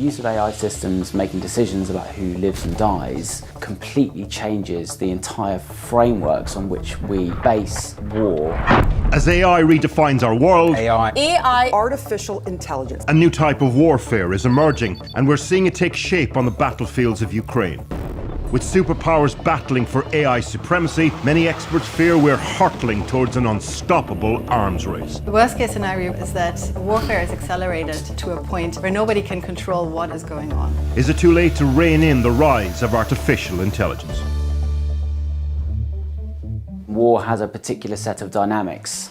use of AI systems making decisions about who lives and dies completely changes the entire frameworks on which we base war. As AI redefines our world, AI, artificial intelligence, a new type of warfare is emerging, and we're seeing it take shape on the battlefields of Ukraine. With superpowers battling for AI supremacy, many experts fear we're hurtling towards an unstoppable arms race. The worst case scenario is that warfare is accelerated to a point where nobody can control what is going on. Is it too late to rein in the rise of artificial intelligence? War has a particular set of dynamics.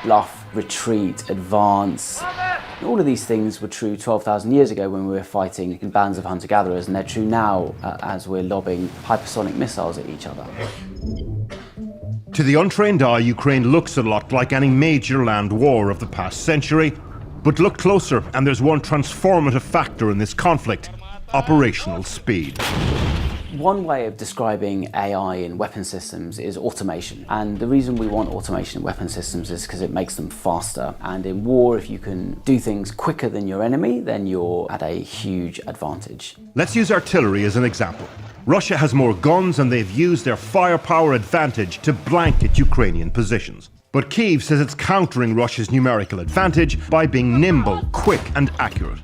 Bluff, retreat, advance. All of these things were true 12,000 years ago when we were fighting in bands of hunter-gatherers, and they're true now as we're lobbing hypersonic missiles at each other. To the untrained eye, Ukraine looks a lot like any major land war of the past century. But look closer, and there's one transformative factor in this conflict: operational speed. One way of describing AI in weapon systems is automation. And the reason we want automation in weapon systems is because it makes them faster. And in war, if you can do things quicker than your enemy, then you're at a huge advantage. Let's use artillery as an example. Russia has more guns, and they've used their firepower advantage to blanket Ukrainian positions. But Kyiv says it's countering Russia's numerical advantage by being nimble, quick and accurate.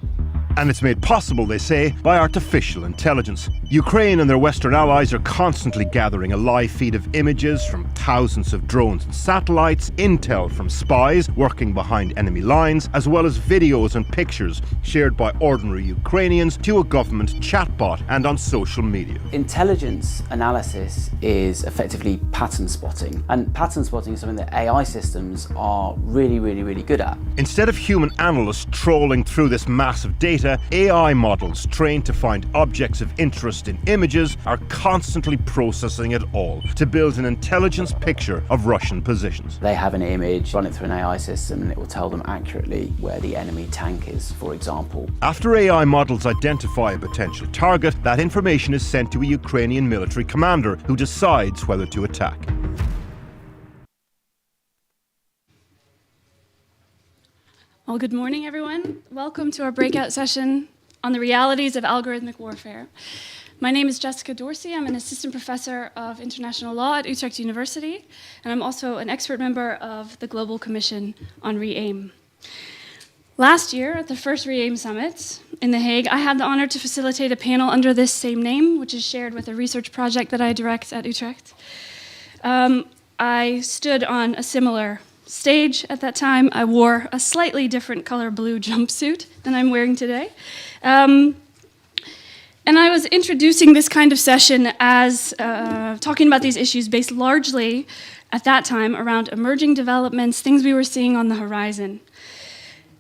And it's made possible, they say, by artificial intelligence. Ukraine and their Western allies are constantly gathering a live feed of images from thousands of drones and satellites, intel from spies working behind enemy lines, as well as videos and pictures shared by ordinary Ukrainians to a government chatbot and on social media. Intelligence analysis is effectively pattern spotting. And pattern spotting is something that AI systems are really good at. Instead of human analysts trawling through this massive data, AI models trained to find objects of interest in images are constantly processing it all to build an intelligence picture of Russian positions. They have an image, run it through an AI system, and it will tell them accurately where the enemy tank is, for example. After AI models identify a potential target, that information is sent to a Ukrainian military commander who decides whether to attack. Well, good morning, everyone. Welcome to our breakout session on the realities of algorithmic warfare. My name is Jessica Dorsey. I'm an assistant professor of international law at Utrecht University, and I'm also an expert member of the Global Commission on REAIM. Last year, at the first REAIM summit in The Hague, I had the honor to facilitate a panel under this same name, which is shared with a research project that I direct at Utrecht. I stood on a similar stage at that time. I wore a slightly different color blue jumpsuit than I'm wearing today. And I was introducing this kind of session as talking about these issues based largely at that time around emerging developments, things we were seeing on the horizon,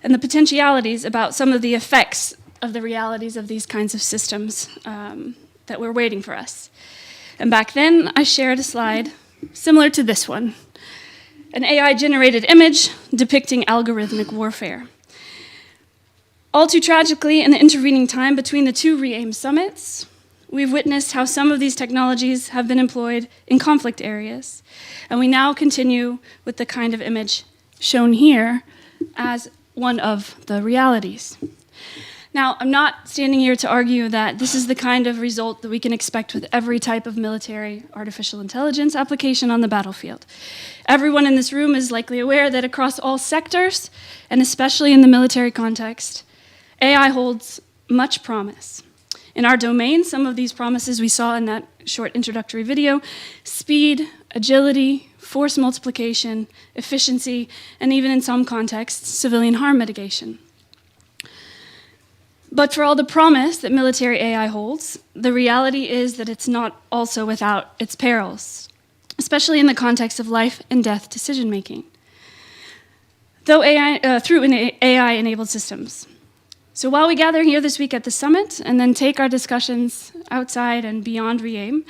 and the potentialities about some of the effects of the realities of these kinds of systems that were waiting for us. And back then, I shared a slide similar to this one. An AI-generated image depicting algorithmic warfare. All too tragically, in the intervening time between the two REAIM summits, we've witnessed how some of these technologies have been employed in conflict areas, and we now continue with the kind of image shown here as one of the realities. Now, I'm not standing here to argue that this is the kind of result that we can expect with every type of military artificial intelligence application on the battlefield. Everyone in this room is likely aware that across all sectors, and especially in the military context, AI holds much promise. In our domain, some of these promises we saw in that short introductory video: speed, agility, force multiplication, efficiency, and even in some contexts, civilian harm mitigation. But for all the promise that military AI holds, the reality is that it's not also without its perils, especially in the context of life and death decision-making, through AI-enabled systems. So while we gather here this week at the summit and then take our discussions outside and beyond REAIM,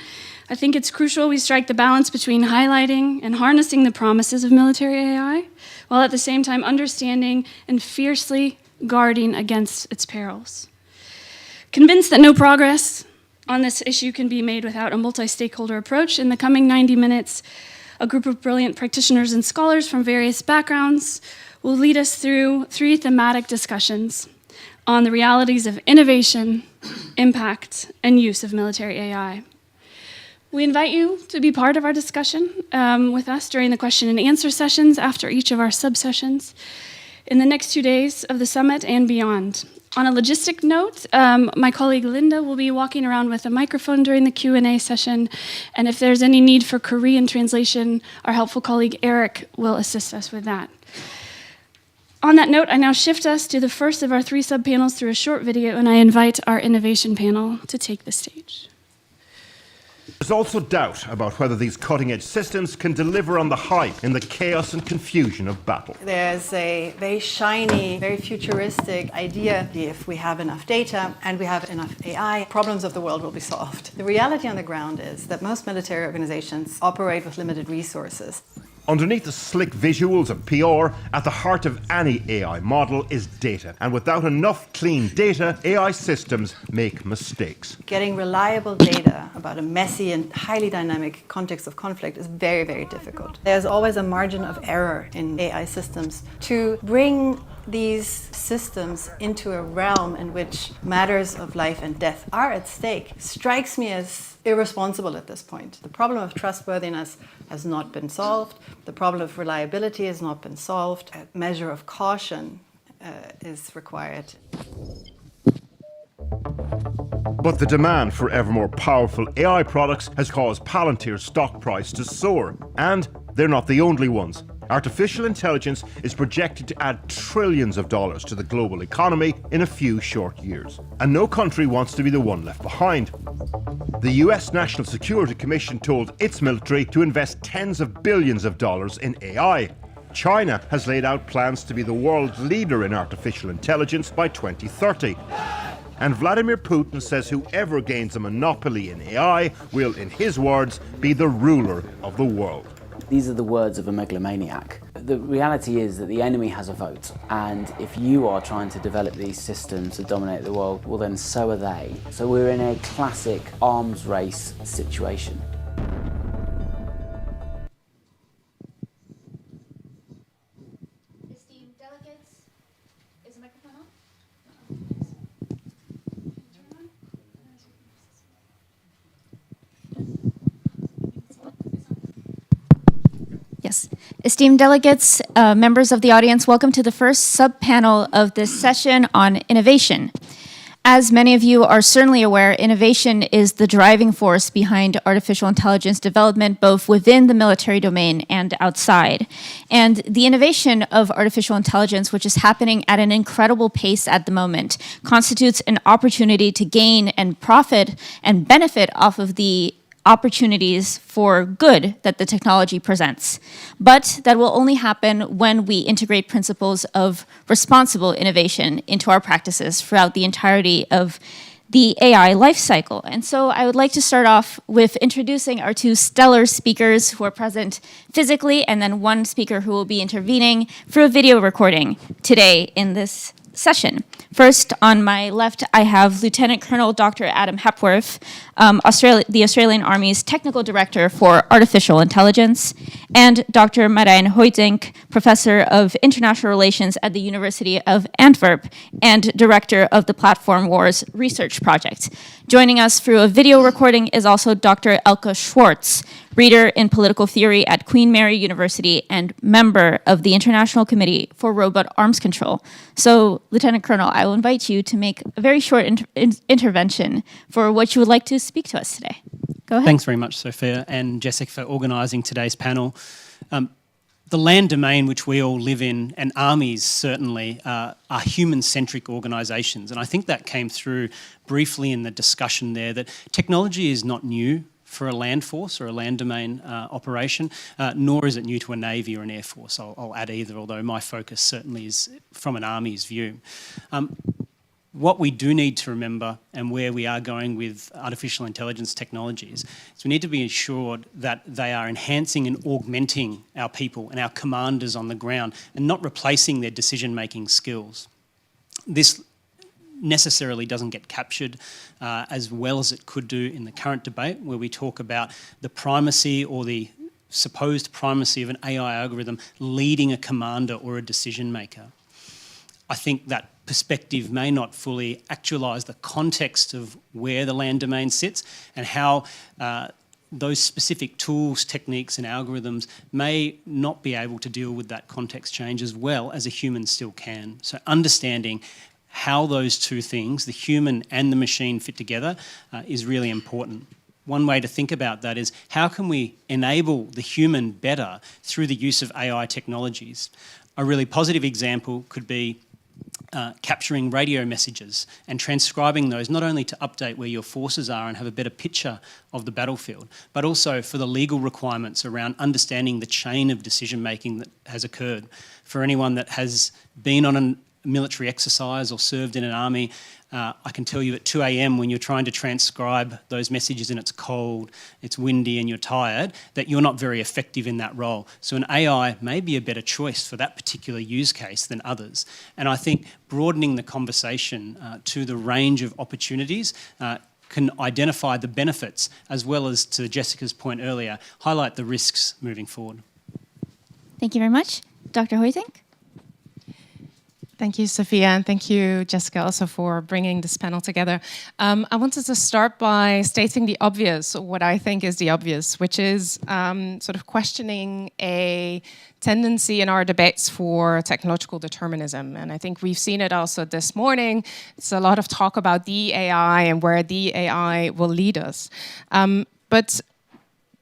I think it's crucial we strike the balance between highlighting and harnessing the promises of military AI, while at the same time understanding and fiercely guarding against its perils. Convinced that no progress on this issue can be made without a multi-stakeholder approach, in the coming 90 minutes, a group of brilliant practitioners and scholars from various backgrounds will lead us through 3 thematic discussions on the realities of innovation, impact, and use of military AI. We invite you to be part of our discussion with us during the question and answer sessions after each of our sub-sessions in the next 2 days of the summit and beyond. On a logistic note, my colleague Linda will be walking around with a microphone during the Q&A session, and if there's any need for Korean translation, our helpful colleague Eric will assist us with that. On that note, I now shift us to the first of our 3 sub-panels through a short video, and I invite our innovation panel to take the stage. There's also doubt about whether these cutting-edge systems can deliver on the hype in the chaos and confusion of battle. There's a very shiny, very futuristic idea. If we have enough data and we have enough AI, problems of the world will be solved. The reality on the ground is that most military organizations operate with limited resources. Underneath the slick visuals of PR, at the heart of any AI model is data. And without enough clean data, AI systems make mistakes. Getting reliable data about a messy and highly dynamic context of conflict is very, very difficult. There's always a margin of error in AI systems. To bring these systems into a realm in which matters of life and death are at stake strikes me as irresponsible at this point. The problem of trustworthiness has not been solved. The problem of reliability has not been solved. A measure of caution is required. But the demand for ever more powerful AI products has caused Palantir's stock price to soar. And they're not the only ones. Artificial intelligence is projected to add trillions of dollars to the global economy in a few short years. And no country wants to be the one left behind. The US National Security Commission told its military to invest tens of billions of dollars in AI. China has laid out plans to be the world leader in artificial intelligence by 2030. And Vladimir Putin says whoever gains a monopoly in AI will, in his words, be the ruler of the world. These are the words of a megalomaniac. The reality is that the enemy has a vote, and if you are trying to develop these systems to dominate the world, well then so are they. So we're in a classic arms race situation. Esteemed delegates, is the microphone on? Yes. Esteemed delegates, members of the audience, welcome to the first sub-panel of this session on innovation. As many of you are certainly aware, innovation is the driving force behind artificial intelligence development, both within the military domain and outside. And the innovation of artificial intelligence, which is happening at an incredible pace at the moment, constitutes an opportunity to gain and profit and benefit off of the opportunities for good that the technology presents. But that will only happen when we integrate principles of responsible innovation into our practices throughout the entirety of the AI lifecycle. And so I would like to start off with introducing our 2 stellar speakers who are present physically, and then 1 speaker who will be intervening through a video recording today in this session. First, on my left, I have Lieutenant Colonel Dr. Adam Hepworth, the Australian Army's Technical Director for Artificial Intelligence, and Dr. Marijn Hoytink, Professor of International Relations at the University of Antwerp and Director of the Platform Wars Research Project. Joining us through a video recording is also Dr. Elke Schwartz, Reader in Political Theory at Queen Mary University and member of the International Committee for Robot Arms Control. So, Lieutenant Colonel, I will invite you to make a very short intervention for what you would like to speak to us today. Go ahead. Thanks very much, Sophia and Jessica, for organising today's panel. The land domain which we all live in, and armies certainly, are human-centric organisations. And I think that came through briefly in the discussion there, that technology is not new for a land force or a land domain operation, nor is it new to a Navy or an Air Force. I'll add either, although my focus certainly is from an Army's view. What we do need to remember, and where we are going with artificial intelligence technologies, is we need to be assured that they are enhancing and augmenting our people and our commanders on the ground, and not replacing their decision-making skills. This necessarily doesn't get captured as well as it could do in the current debate, where we talk about the primacy or the supposed primacy of an AI algorithm leading a commander or a decision maker. I think that perspective may not fully actualise the context of where the land domain sits and how those specific tools, techniques and algorithms may not be able to deal with that context change as well as a human still can. So understanding how those two things, the human and the machine, fit together is really important. One way to think about that is how can we enable the human better through the use of AI technologies? A really positive example could be capturing radio messages and transcribing those, not only to update where your forces are and have a better picture of the battlefield, but also for the legal requirements around understanding the chain of decision making that has occurred. For anyone that has been on a military exercise or served in an army, I can tell you at 2 a.m. when you're trying to transcribe those messages and it's cold, it's windy and you're tired, that you're not very effective in that role. So an AI may be a better choice for that particular use case than others. And I think broadening the conversation to the range of opportunities can identify the benefits as well as, to Jessica's point earlier, highlight the risks moving forward. Thank you very much. Dr. Hoytink? Thank you, Sophia, and thank you, Jessica, also for bringing this panel together. I wanted to start by stating the obvious, what I think is the obvious, which is sort of questioning a tendency in our debates for technological determinism. And I think we've seen it also this morning. It's a lot of talk about the AI and where the AI will lead us. But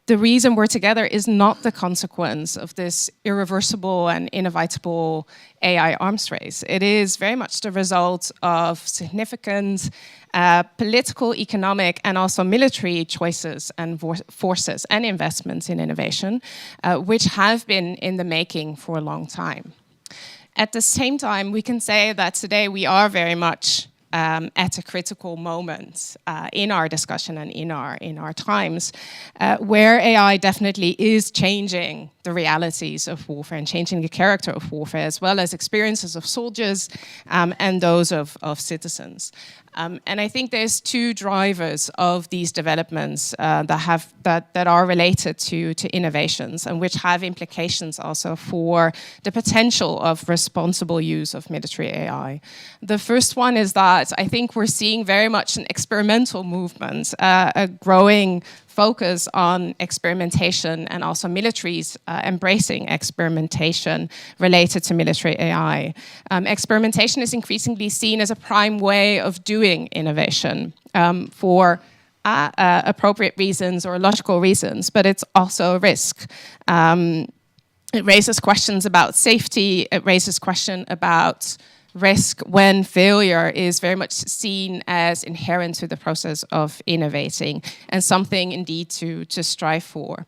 the reason we're together is not the consequence of this irreversible and inevitable AI arms race. It is very much the result of significant political, economic, and also military choices and forces and investments in innovation, which have been in the making for a long time. At the same time, we can say that today we are very much at a critical moment in our discussion and in our times, where AI definitely is changing the realities of warfare and changing the character of warfare, as well as experiences of soldiers and those of citizens. And I think there's two drivers of these developments that are related to innovations and which have implications also for the potential of responsible use of military AI. The first one is that I think we're seeing very much an experimental movement, a growing focus on experimentation and also militaries embracing experimentation related to military AI. Experimentation is increasingly seen as a prime way of doing innovation for appropriate reasons or logical reasons, but it's also a risk. It raises questions about safety, it raises questions about risk when failure is very much seen as inherent to the process of innovating and something indeed to strive for.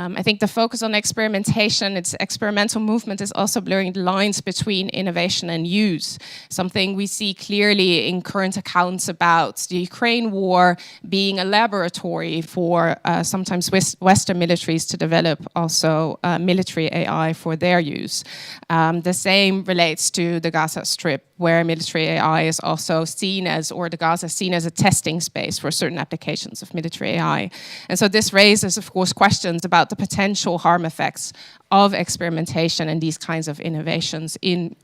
I think the focus on experimentation, its experimental movement, is also blurring the lines between innovation and use, something we see clearly in current accounts about the Ukraine war being a laboratory for sometimes Western militaries to develop also military AI for their use. The same relates to the Gaza Strip, where military AI is also seen as, or the Gaza is seen as a testing space for certain applications of military AI. And so this raises, of course, questions about the potential harm effects of experimentation and these kinds of innovations in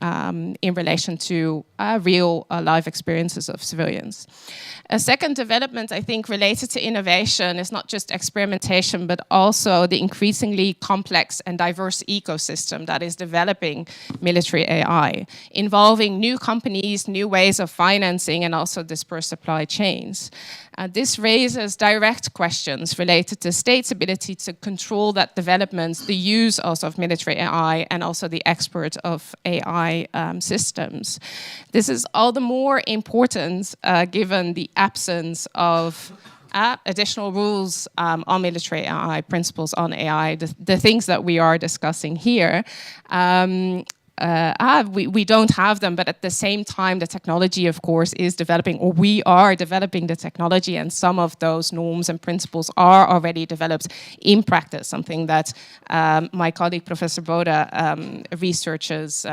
relation to real life experiences of civilians. A second development, I think, related to innovation is not just experimentation, but also the increasingly complex and diverse ecosystem that is developing military AI, involving new companies, new ways of financing, and also dispersed supply chains. This raises direct questions related to states' ability to control that development, the use also of military AI, and also the export of AI systems. This is all the more important given the absence of additional rules on military AI, principles on AI, the things that we are discussing here. We don't have them, but at the same time, the technology, of course, is developing, or we are developing the technology, and some of those norms and principles are already developed in practice, something that my colleague, Professor Boda, researches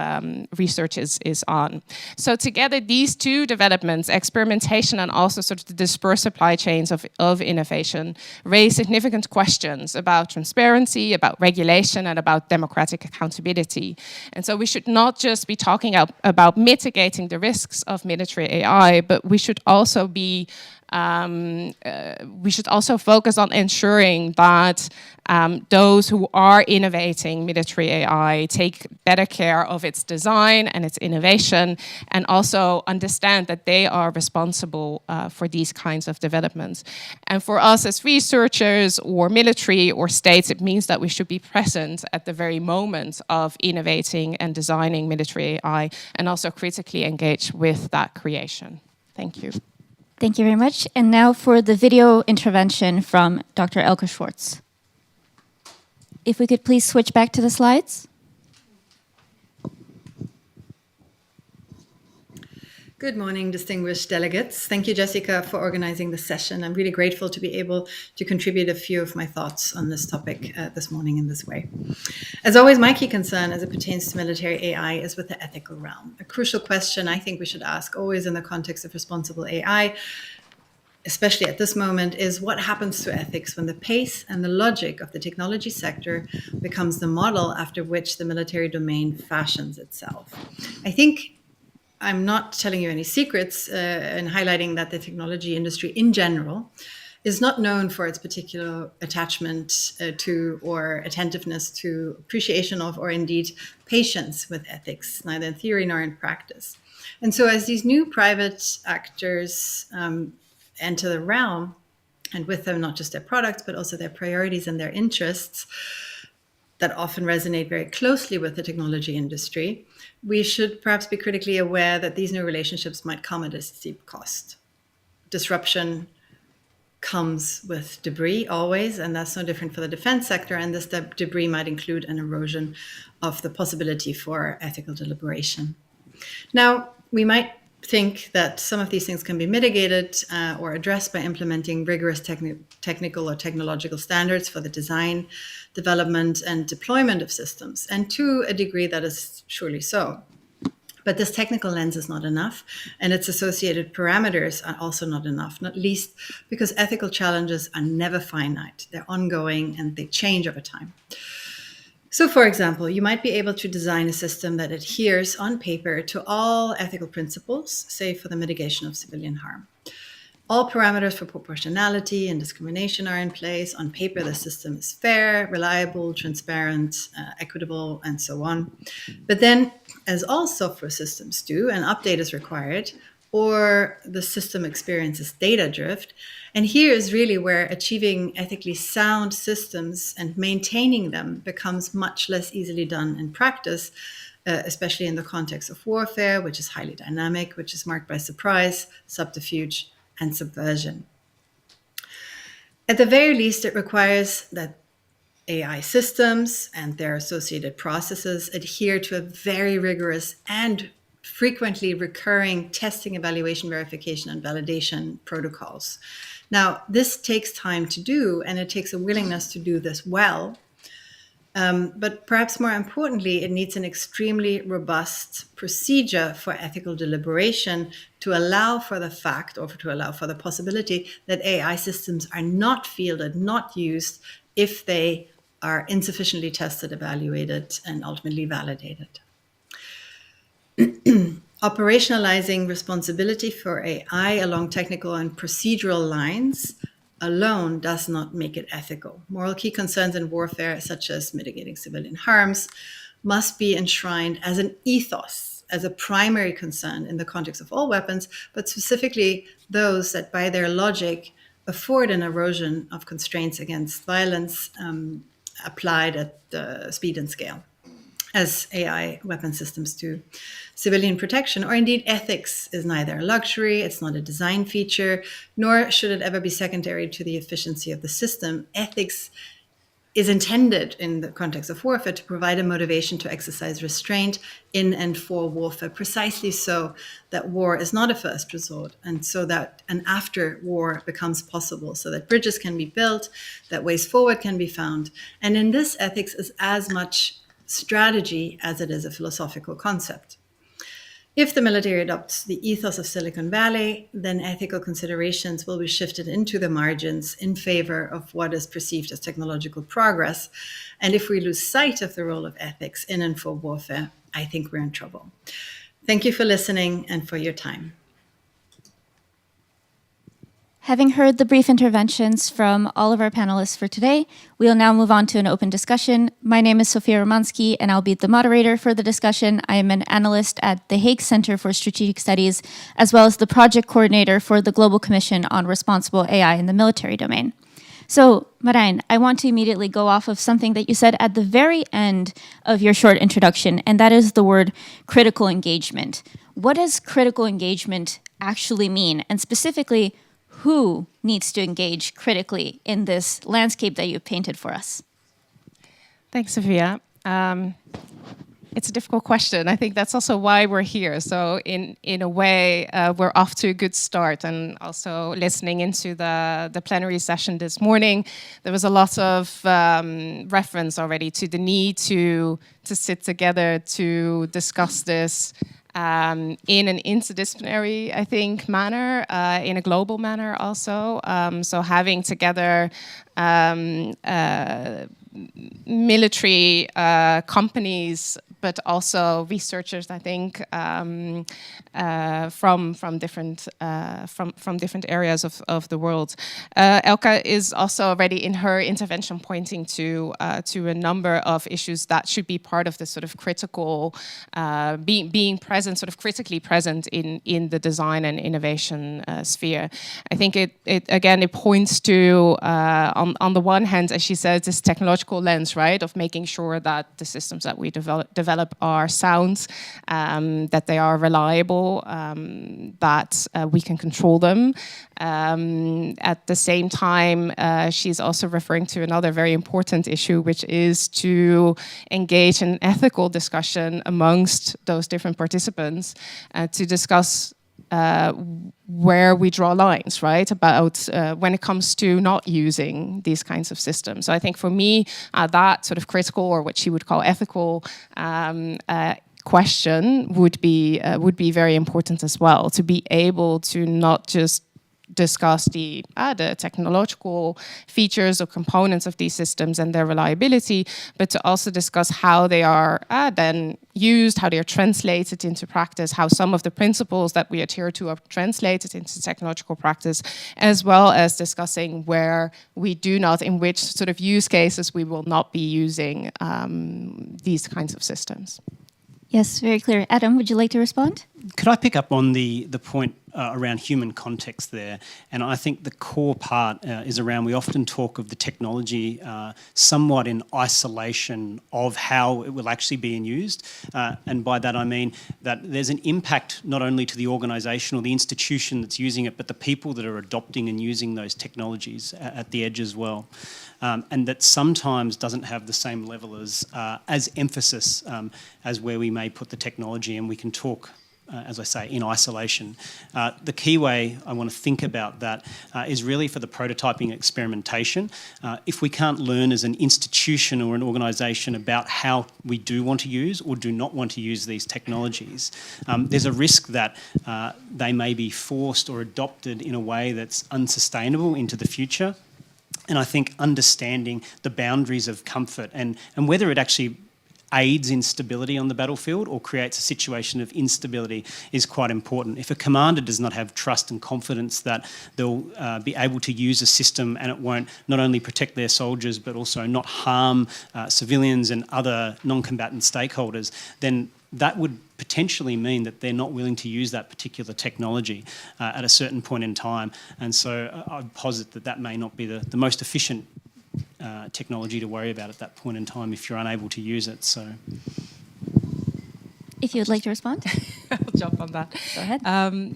is on. So together, these two developments, experimentation and also sort of the dispersed supply chains of innovation, raise significant questions about transparency, about regulation, and about democratic accountability. And so we should not just be talking about mitigating the risks of military AI, but we should also focus on ensuring that those who are innovating military AI take better care of its design and its innovation, and also understand that they are responsible for these kinds of developments. And for us as researchers or military or states, it means that we should be present at the very moment of innovating and designing military AI, and also critically engage with that creation. Thank you. Thank you very much. And now for the video intervention from Dr. Elke Schwartz. If we could please switch back to the slides. Good morning, distinguished delegates. Thank you, Jessica, for organizing this session. I'm really grateful to be able to contribute a few of my thoughts on this topic this morning in this way. As always, my key concern as it pertains to military AI is with the ethical realm. A crucial question I think we should ask always in the context of responsible AI, especially at this moment, is what happens to ethics when the pace and the logic of the technology sector becomes the model after which the military domain fashions itself. I think I'm not telling you any secrets in highlighting that the technology industry in general is not known for its particular attachment to or attentiveness to appreciation of, or indeed patience with ethics, neither in theory nor in practice. And so as these new private actors enter the realm, and with them not just their products, but also their priorities and their interests that often resonate very closely with the technology industry, we should perhaps be critically aware that these new relationships might come at a steep cost. Disruption comes with debris always, and that's no different for the defense sector, and this debris might include an erosion of the possibility for ethical deliberation. Now, we might think that some of these things can be mitigated or addressed by implementing rigorous technical or technological standards for the design, development, and deployment of systems. And to a degree, that is surely so. But this technical lens is not enough, and its associated parameters are also not enough, not least because ethical challenges are never finite. They're ongoing and they change over time. So, for example, you might be able to design a system that adheres on paper to all ethical principles, say for the mitigation of civilian harm. All parameters for proportionality and discrimination are in place. On paper, the system is fair, reliable, transparent, equitable, and so on. But then, as all software systems do, an update is required, or the system experiences data drift. And here is really where achieving ethically sound systems and maintaining them becomes much less easily done in practice, especially in the context of warfare, which is highly dynamic, which is marked by surprise, subterfuge, and subversion. At the very least, it requires that AI systems and their associated processes adhere to a very rigorous and frequently recurring testing, evaluation, verification, and validation protocols. Now, this takes time to do, and it takes a willingness to do this well. But perhaps more importantly, it needs an extremely robust procedure for ethical deliberation to allow for the fact, or to allow for the possibility, that AI systems are not fielded, not used, if they are insufficiently tested, evaluated, and ultimately validated. Operationalizing responsibility for AI along technical and procedural lines alone does not make it ethical. Moral key concerns in warfare, such as mitigating civilian harms, must be enshrined as an ethos, as a primary concern in the context of all weapons, but specifically those that by their logic afford an erosion of constraints against violence applied at the speed and scale, as AI weapon systems do. Civilian protection, or indeed ethics, is neither a luxury, it's not a design feature, nor should it ever be secondary to the efficiency of the system. Ethics is intended in the context of warfare to provide a motivation to exercise restraint in and for warfare, precisely so that war is not a first resort, and so that an after war becomes possible, so that bridges can be built, that ways forward can be found. And in this, ethics is as much strategy as it is a philosophical concept. If the military adopts the ethos of Silicon Valley, then ethical considerations will be shifted into the margins in favor of what is perceived as technological progress. And if we lose sight of the role of ethics in and for warfare, I think we're in trouble. Thank you for listening and for your time. Having heard the brief interventions from all of our panelists for today, we will now move on to an open discussion. My name is Sofia Romansky, and I'll be the moderator for the discussion. I am an analyst at the Hague Center for Strategic Studies, as well as the project coordinator for the Global Commission on Responsible AI in the Military Domain. So, Marijn, I want to immediately go off of something that you said at the very end of your short introduction, and that is the word critical engagement. What does critical engagement actually mean? And specifically, who needs to engage critically in this landscape that you've painted for us? Thanks, Sophia. It's a difficult question. I think that's also why we're here. So in a way, we're off to a good start. And also listening into the plenary session this morning, there was a lot of reference already to the need to sit together to discuss this in an interdisciplinary, I think, manner, in a global manner also. So having together military companies, but also researchers, I think, from different areas of the world. Elke is also already in her intervention pointing to a number of issues that should be part of this sort of critical being present, sort of critically present in the design and innovation sphere. I think it points to on the one hand, as she says, this technological lens, right, of making sure that the systems that we develop are sound, that they are reliable, that we can control them. At the same time, she's also referring to another very important issue, which is to engage in an ethical discussion amongst those different participants to discuss where we draw lines, right, about when it comes to not using these kinds of systems. So I think for me, that sort of critical, or what she would call ethical, question would be very important as well, to be able to not just discuss the technological features or components of these systems and their reliability, but to also discuss how they are then used, how they are translated into practice, how some of the principles that we adhere to are translated into technological practice, as well as discussing where we do not, in which sort of use cases we will not be using these kinds of systems. Yes, very clear. Adam, would you like to respond? Could I pick up on the point around human context there? And I think the core part is around, we often talk of the technology somewhat in isolation of how it will actually be used. And by that I mean that there's an impact not only to the organisation or the institution that's using it, but the people that are adopting and using those technologies at the edge as well. And that sometimes doesn't have the same level as emphasis as where we may put the technology, and we can talk, as I say, in isolation. The key way I want to think about that is really for the prototyping experimentation. If we can't learn as an institution or an organisation about how we do want to use or do not want to use these technologies, there's a risk that they may be forced or adopted in a way that's unsustainable into the future. And I think understanding the boundaries of comfort and whether it actually aids in stability on the battlefield or creates a situation of instability is quite important. If a commander does not have trust and confidence that they'll be able to use a system and it won't not only protect their soldiers but also not harm civilians and other non-combatant stakeholders, then that would potentially mean that they're not willing to use that particular technology at a certain point in time. And so I posit that that may not be the most efficient technology to worry about at that point in time if you're unable to use it. So, if you would like to respond. I'll jump on that. Go ahead.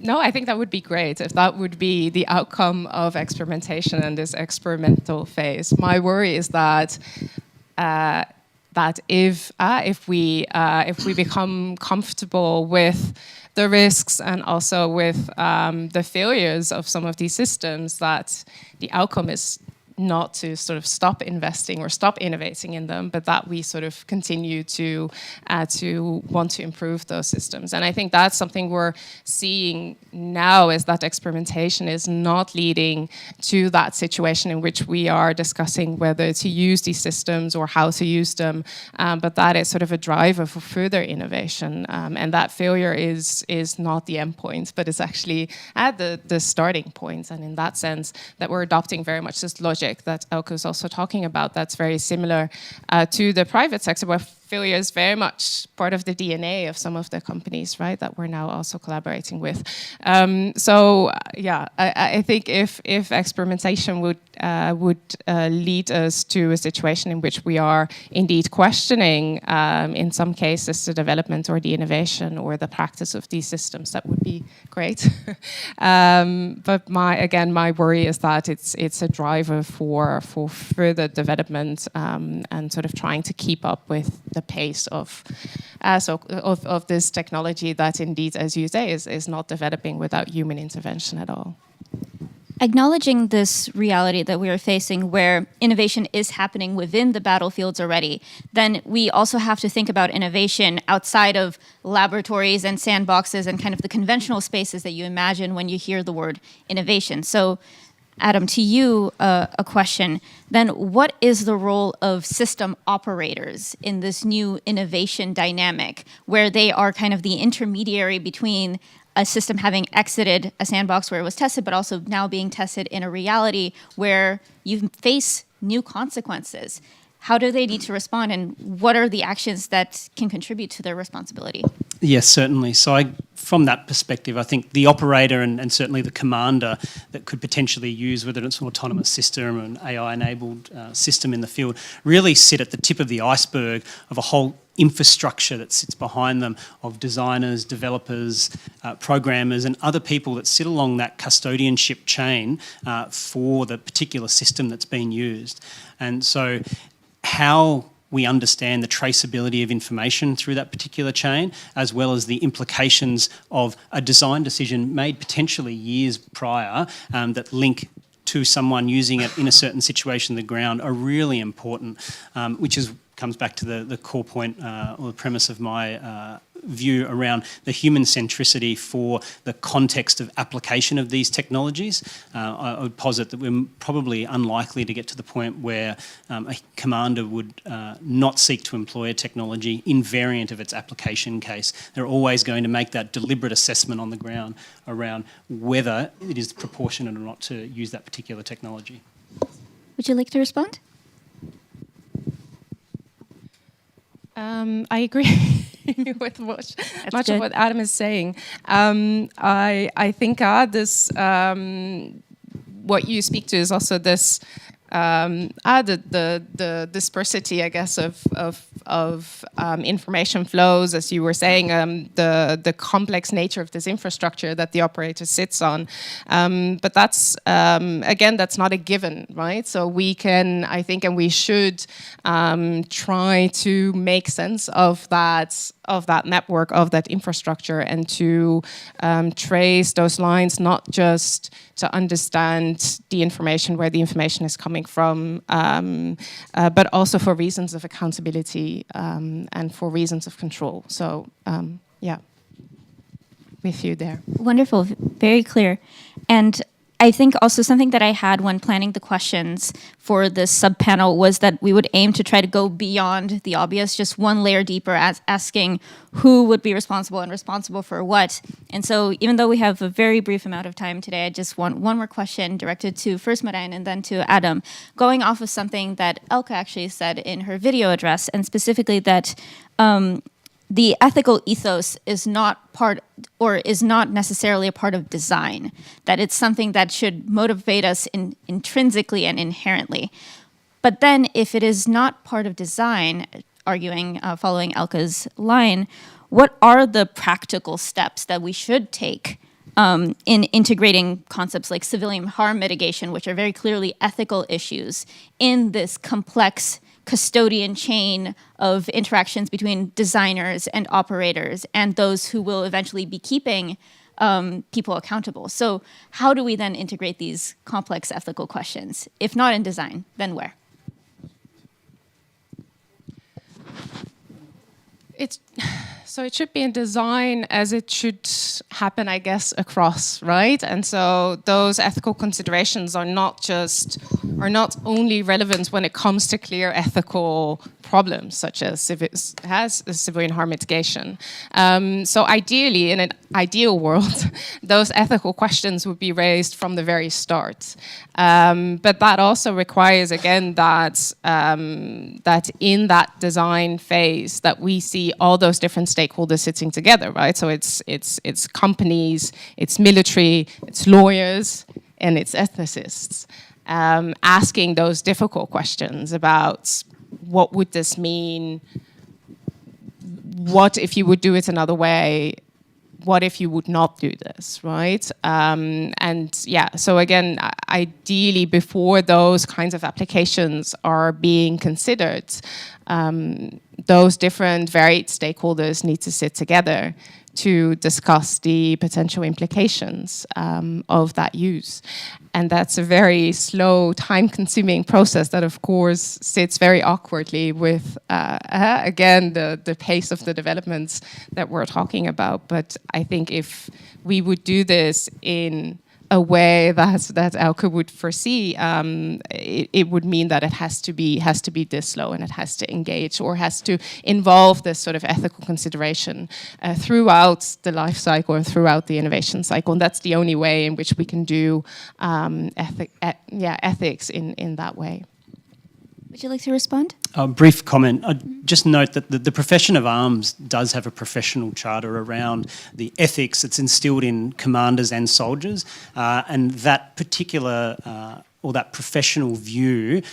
No, I think that would be great if that would be the outcome of experimentation and this experimental phase. My worry is that if we become comfortable with the risks and also with the failures of some of these systems, that the outcome is not to sort of stop investing or stop innovating in them, but that we sort of continue to want to improve those systems. And I think that's something we're seeing now, is that experimentation is not leading to that situation in which we are discussing whether to use these systems or how to use them, but that is sort of a driver for further innovation. And that failure is not the end point, but it's actually at the starting point. And in that sense, that we're adopting very much this logic that Elke was also talking about, that's very similar to the private sector, where failure is very much part of the DNA of some of the companies, right, that we're now also collaborating with. I think if experimentation would lead us to a situation in which we are indeed questioning, in some cases, the development or the innovation or the practice of these systems, that would be great. But my worry is that it's a driver for further development and sort of trying to keep up with the pace of this technology that indeed, as you say, is not developing without human intervention at all. Acknowledging this reality that we are facing, where innovation is happening within the battlefields already, then we also have to think about innovation outside of laboratories and sandboxes and kind of the conventional spaces that you imagine when you hear the word innovation. So, Adam, to you, a question. Then what is the role of system operators in this new innovation dynamic, where they are kind of the intermediary between a system having exited a sandbox where it was tested, but also now being tested in a reality where you face new consequences? How do they need to respond, and what are the actions that can contribute to their responsibility? Yes, certainly. So from that perspective, I think the operator and certainly the commander that could potentially use, whether it's an autonomous system or an AI-enabled system in the field, really sit at the tip of the iceberg of a whole infrastructure that sits behind them of designers, developers, programmers and other people that sit along that custodianship chain for the particular system that's being used. And so how we understand the traceability of information through that particular chain, as well as the implications of a design decision made potentially years prior that link to someone using it in a certain situation on the ground, are really important, which comes back to the core point or the premise of my view around the human centricity for the context of application of these technologies. I would posit that we're probably unlikely to get to the point where a commander would not seek to employ a technology invariant of its application case. They're always going to make that deliberate assessment on the ground around whether it is proportionate or not to use that particular technology. Would you like to respond? I agree with much of what Adam is saying. I think this what you speak to is also this the dispersity, I guess, of information flows, as you were saying, the complex nature of this infrastructure that the operator sits on. But that's again, that's not a given, right? So we can, I think, and we should try to make sense of that network, of that infrastructure, and to trace those lines, not just to understand the information, where the information is coming from, but also for reasons of accountability and for reasons of control. So, yeah, with you there. Wonderful, very clear. And I think also something that I had when planning the questions for this sub-panel was that we would aim to try to go beyond the obvious, just one layer deeper, as asking who would be responsible and responsible for what. And so even though we have a very brief amount of time today, I just want one more question directed to first Marijn and then to Adam, going off of something that Elke actually said in her video address, and specifically that the ethical ethos is not part, or is not necessarily a part of design, that it's something that should motivate us intrinsically and inherently. But then if it is not part of design, arguing, following Elke's line, what are the practical steps that we should take in integrating concepts like civilian harm mitigation, which are very clearly ethical issues, in this complex custodian chain of interactions between designers and operators and those who will eventually be keeping people accountable. So how do we then integrate these complex ethical questions? If not in design, then where? So it should be in design as it should happen, I guess, across, right? And so those ethical considerations are not only relevant when it comes to clear ethical problems, such as civilian harm mitigation. So ideally, in an ideal world, those ethical questions would be raised from the very start. But that also requires, again, that in that design phase, that we see all those different stakeholders sitting together, right? So it's companies, it's military, it's lawyers, and it's ethicists, asking those difficult questions about what would this mean? What if you would do it another way? What if you would not do this, right? And yeah, so again, ideally before those kinds of applications are being considered, those different varied stakeholders need to sit together to discuss the potential implications of that use. And that's a very slow, time-consuming process that, of course, sits very awkwardly with, again, the pace of the developments that we're talking about. But I think if we would do this in a way that Elke would foresee, it would mean that it has to be this slow, and it has to engage or has to involve this sort of ethical consideration throughout the life cycle and throughout the innovation cycle. And that's the only way in which we can do ethics in that way. Would you like to respond? A brief comment. I'd just note that the profession of arms does have a professional charter around the ethics that's instilled in commanders and soldiers, and that particular or that professional view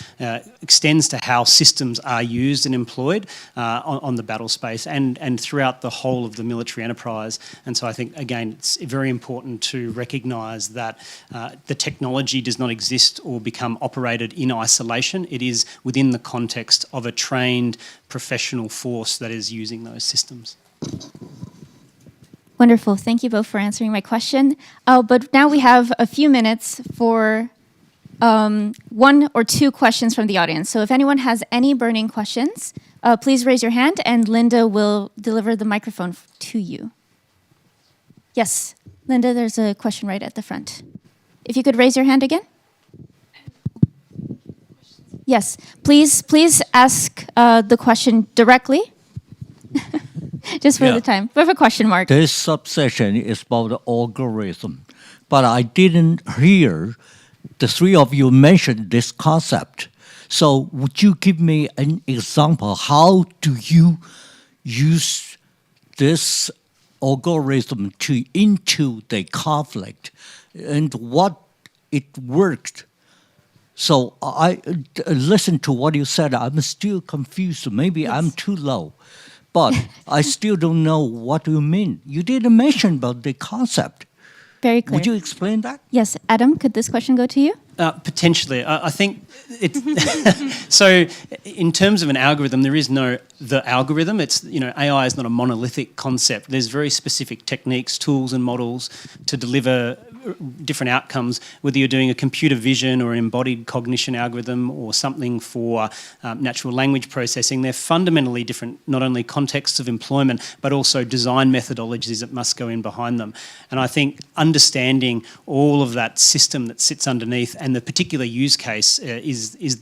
extends to how systems are used and employed on the battle space and throughout the whole of the military enterprise. And so I think, again, it's very important to recognise that the technology does not exist or become operated in isolation. It is within the context of a trained professional force that is using those systems. Wonderful. Thank you both for answering my question. But now we have a few minutes for one or two questions from the audience. So if anyone has any burning questions, please raise your hand and Linda will deliver the microphone to you. Yes, Linda, there's a question right at the front. If you could raise your hand again. Yes, please ask the question directly. Just for the time. We have a question mark. This subsession is about the algorithm, but I didn't hear the three of you mentioned this concept. So would you give me an example? How do you use this algorithm into the conflict and what it worked? So I listened to what you said. I'm still confused. Maybe I'm too low, but I still don't know what you mean. You didn't mention about the concept. Very clear. Would you explain that? Yes, Adam, could this question go to you? Potentially. I think it's so in terms of an algorithm, there is no the algorithm. It's, AI is not a monolithic concept. There's very specific techniques, tools and models to deliver different outcomes, whether you're doing a computer vision or an embodied cognition algorithm or something for natural language processing. They're fundamentally different, not only contexts of employment, but also design methodologies that must go in behind them. And I think understanding all of that system that sits underneath and the particular use case is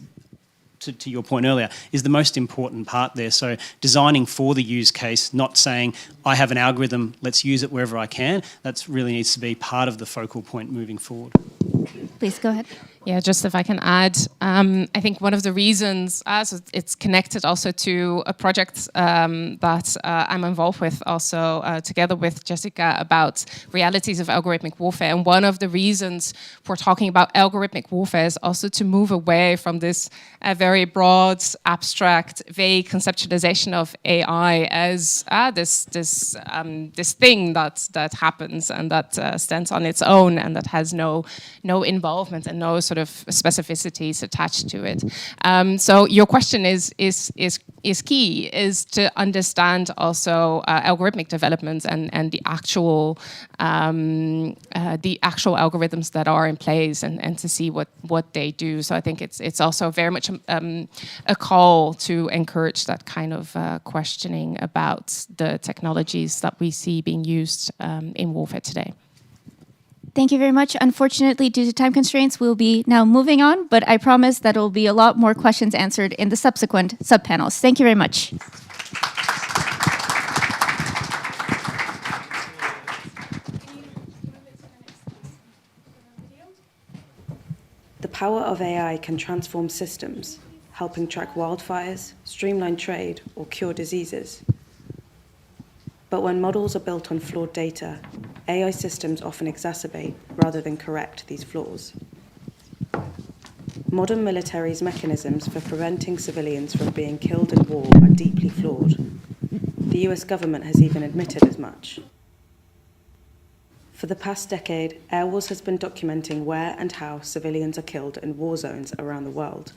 to your point earlier, is the most important part there. So designing for the use case, not saying, I have an algorithm, let's use it wherever I can. That really needs to be part of the focal point moving forward. Please go ahead. Yeah, just if I can add, I think one of the reasons, so it's connected also to a project that I'm involved with also together with Jessica about realities of algorithmic warfare. And one of the reasons for talking about algorithmic warfare is also to move away from this very broad, abstract, vague conceptualization of AI as this thing that happens and that stands on its own and that has no involvement and no sort of specificities attached to it. So your question is key, is to understand also algorithmic developments and the actual algorithms that are in place and to see what they do. So I think it's also very much a call to encourage that kind of questioning about the technologies that we see being used in warfare today. Thank you very much. Unfortunately, due to time constraints, we'll be now moving on, but I promise that there will be a lot more questions answered in the subsequent subpanels. Thank you very much. The power of AI can transform systems, helping track wildfires, streamline trade, or cure diseases. But when models are built on flawed data, AI systems often exacerbate rather than correct these flaws. Modern military's mechanisms for preventing civilians from being killed in war are deeply flawed. The US government has even admitted as much. For the past decade, Air Wars has been documenting where and how civilians are killed in war zones around the world.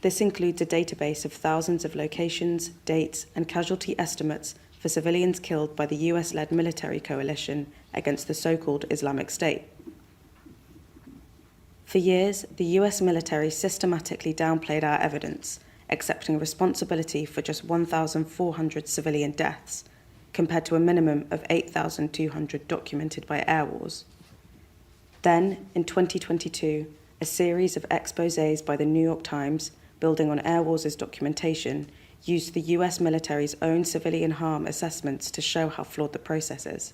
This includes a database of thousands of locations, dates, and casualty estimates for civilians killed by the US-led military coalition against the so-called Islamic State. For years, the US military systematically downplayed our evidence, accepting responsibility for just 1,400 civilian deaths, compared to a minimum of 8,200 documented by Air Wars. Then, in 2022, a series of exposés by the New York Times, building on Air Wars' documentation, used the US military's own civilian harm assessments to show how flawed the process is.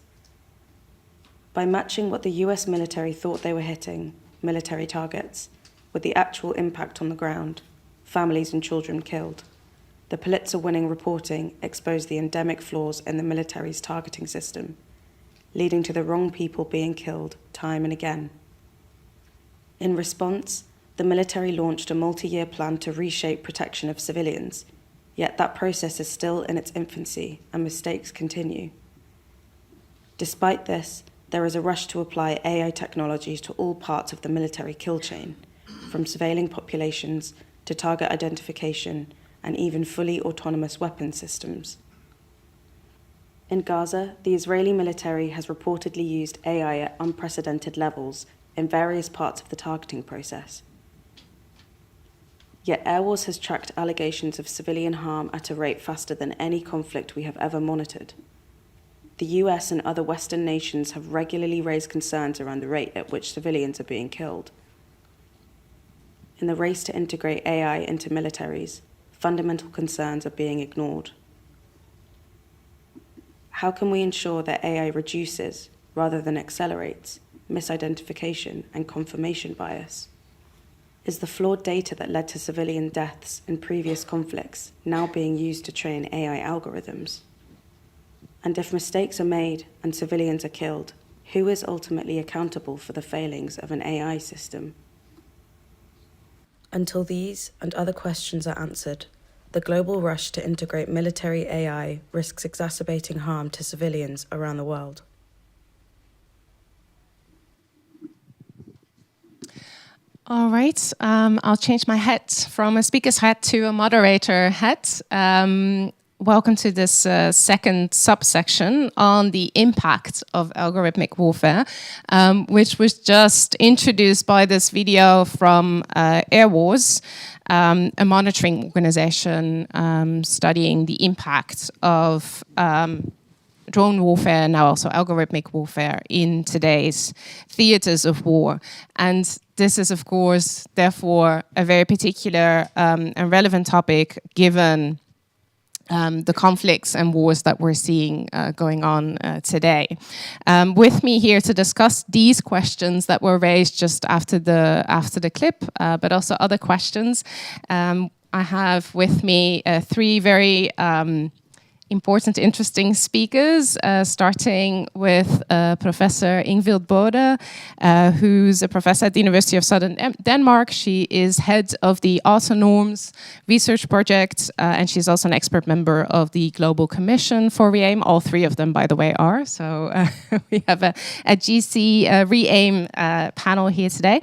By matching what the US military thought they were hitting, military targets, with the actual impact on the ground, families and children killed, the Pulitzer-winning reporting exposed the endemic flaws in the military's targeting system, leading to the wrong people being killed time and again. In response, the military launched a multi-year plan to reshape protection of civilians, yet that process is still in its infancy and mistakes continue. Despite this, there is a rush to apply AI technologies to all parts of the military kill chain, from surveilling populations to target identification and even fully autonomous weapon systems. In Gaza, the Israeli military has reportedly used AI at unprecedented levels in various parts of the targeting process. Yet Air Wars has tracked allegations of civilian harm at a rate faster than any conflict we have ever monitored. The US and other Western nations have regularly raised concerns around the rate at which civilians are being killed. In the race to integrate AI into militaries, fundamental concerns are being ignored. How can we ensure that AI reduces, rather than accelerates, misidentification and confirmation bias? Is the flawed data that led to civilian deaths in previous conflicts now being used to train AI algorithms? And if mistakes are made and civilians are killed, who is ultimately accountable for the failings of an AI system? Until these and other questions are answered, the global rush to integrate military AI risks exacerbating harm to civilians around the world. All right, I'll change my hat from a speaker's hat to a moderator hat. Welcome to this second subsection on the impact of algorithmic warfare, which was just introduced by this video from Air Wars, a monitoring organization studying the impact of drone warfare, now also algorithmic warfare, in today's theaters of war. And this is, of course, therefore, a very particular and relevant topic given the conflicts and wars that we're seeing going on today. With me here to discuss these questions that were raised just after the clip, but also other questions, I have with me three very important, interesting speakers, starting with Professor Ingvild Bode, who's a professor at the University of Southern Denmark. She is head of the Autonomy research project, and she's also an expert member of the Global Commission for REAIM. All three of them, by the way, are. So we have a GC REAIM panel here today.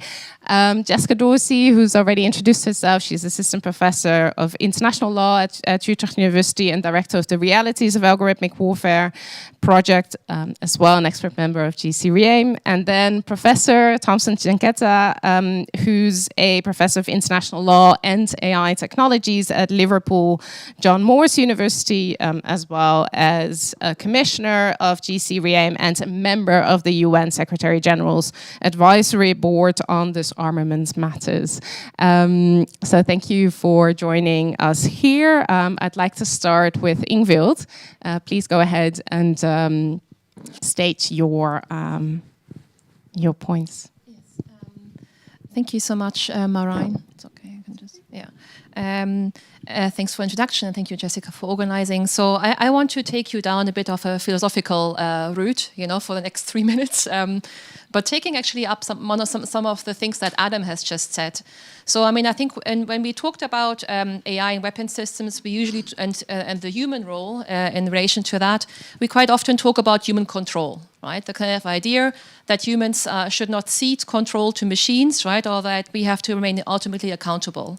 Jessica Dorsey, who's already introduced herself, she's assistant professor of international law at Utrecht University and director of the Realities of Algorithmic Warfare project, as well, an expert member of GC REAIM. And then Professor Thompson Chinketa, who's a professor of international law and AI technologies at Liverpool John Moores University, as well as a commissioner of GC REAIM and a member of the UN Secretary General's Advisory Board on Disarmament Matters. So thank you for joining us here. I'd like to start with Ingvild. Please go ahead and state your points. Yes. Thank you so much, Marijn. It's okay. I can just thanks for introduction, and thank you, Jessica, for organizing. So I want to take you down a bit of a philosophical route, for the next 3 minutes, but taking actually up some of the things that Adam has just said. So I think when we talked about AI and weapon systems, we usually and the human role in relation to that, we quite often talk about human control, right? The kind of idea that humans should not cede control to machines, right, or that we have to remain ultimately accountable.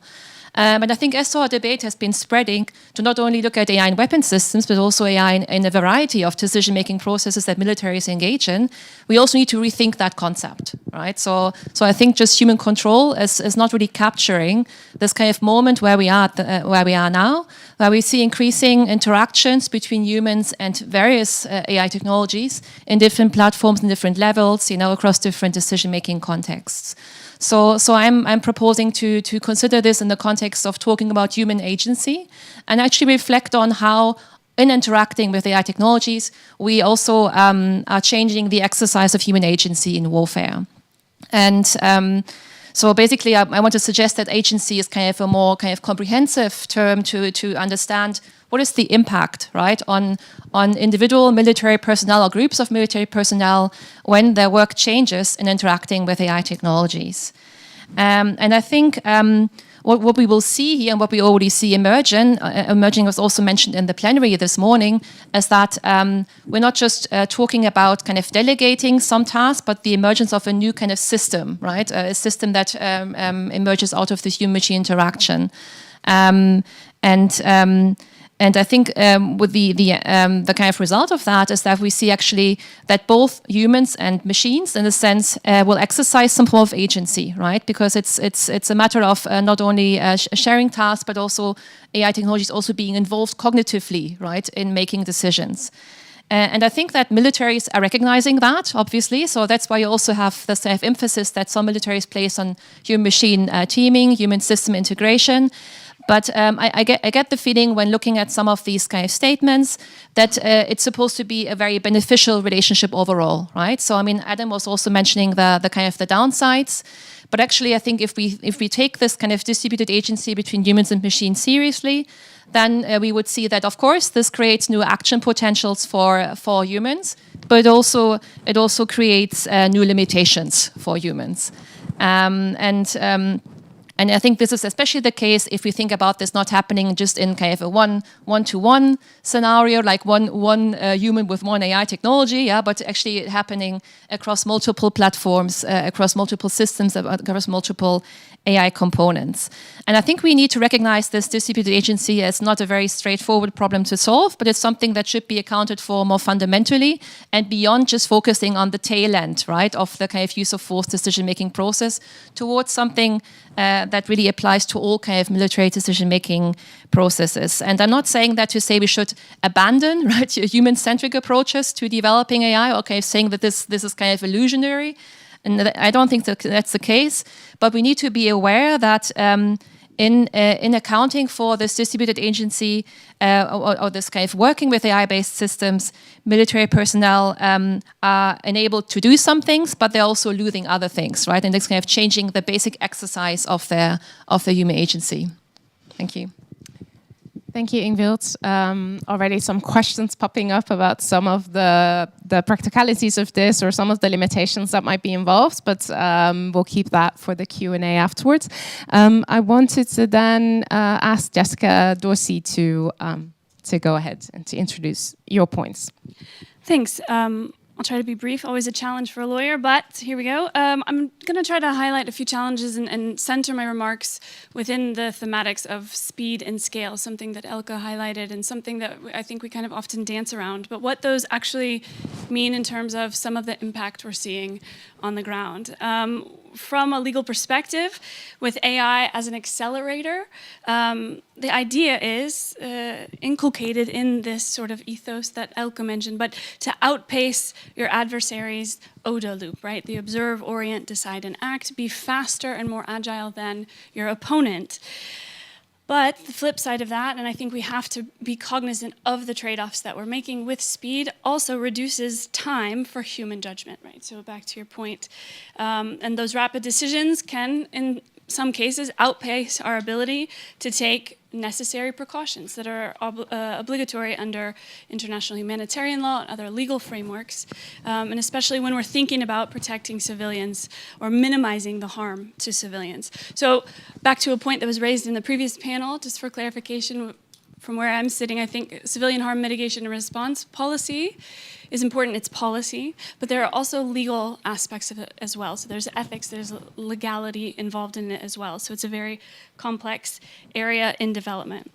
And I think as our debate has been spreading to not only look at AI in weapon systems, but also AI in a variety of decision-making processes that militaries engage in, we also need to rethink that concept, right? So I think just human control is not really capturing this kind of moment where we are now, where we see increasing interactions between humans and various AI technologies in different platforms and different levels, across different decision-making contexts. So I'm proposing to consider this in the context of talking about human agency and actually reflect on how, in interacting with AI technologies, we also are changing the exercise of human agency in warfare. And so basically, I want to suggest that agency is kind of a more kind of comprehensive term to understand what is the impact, right, on individual military personnel or groups of military personnel when their work changes in interacting with AI technologies. And I think what we will see here and what we already see emerging was also mentioned in the plenary this morning, is that we're not just talking about kind of delegating some tasks, but the emergence of a new kind of system, right? A system that emerges out of this human-machine interaction. And I think with the kind of result of that is that we see actually that both humans and machines, in a sense, will exercise some form of agency, right? Because it's a matter of not only sharing tasks, but also AI technologies also being involved cognitively, right, in making decisions. And I think that militaries are recognizing that, obviously. So that's why you also have the sort of emphasis that some militaries place on human-machine teaming, human-system integration. But I get the feeling when looking at some of these kind of statements that it's supposed to be a very beneficial relationship overall, right? So Adam was also mentioning the kind of the downsides, but actually I think if we take this kind of distributed agency between humans and machines seriously, then we would see that of course this creates new action potentials for humans, but it also creates new limitations for humans, and I think this is especially the case if we think about this not happening just in kind of a one-to-one scenario, like one human with one AI technology, but actually happening across multiple platforms, across multiple systems, across multiple AI components. And I think we need to recognize this distributed agency as not a very straightforward problem to solve, but it's something that should be accounted for more fundamentally and beyond just focusing on the tail end, right, of the kind of use of force decision-making process towards something that really applies to all kind of military decision-making processes. And I'm not saying that to say we should abandon, right, human-centric approaches to developing AI, or kind of saying that this is kind of illusionary. And I don't think that's the case. But we need to be aware that in accounting for this distributed agency or this kind of working with AI-based systems, military personnel are enabled to do some things, but they're also losing other things, right? And it's kind of changing the basic exercise of their human agency. Thank you. Thank you, Ingvild. Already some questions popping up about some of the practicalities of this or some of the limitations that might be involved, but we'll keep that for the Q&A afterwards. I wanted to then ask Jessica Dorsey to go ahead and to introduce your points. Thanks. I'll try to be brief, always a challenge for a lawyer, but here we go. I'm going to try to highlight a few challenges and center my remarks within the thematics of speed and scale, something that Elke highlighted and something that I think we kind of often dance around, but what those actually mean in terms of some of the impact we're seeing on the ground. From a legal perspective, with AI as an accelerator, the idea is inculcated in this sort of ethos that Elke mentioned, but to outpace your adversary's OODA loop, right? The observe, orient, decide, and act, be faster and more agile than your opponent. But the flip side of that, and I think we have to be cognizant of the trade-offs that we're making with speed, also reduces time for human judgment, right? So back to your point. And those rapid decisions can, in some cases, outpace our ability to take necessary precautions that are obligatory under international humanitarian law and other legal frameworks, and especially when we're thinking about protecting civilians or minimizing the harm to civilians. So back to a point that was raised in the previous panel, just for clarification, from where I'm sitting, I think civilian harm mitigation and response policy is important. It's policy, but there are also legal aspects of it as well. So there's ethics, there's legality involved in it as well. So it's a very complex area in development.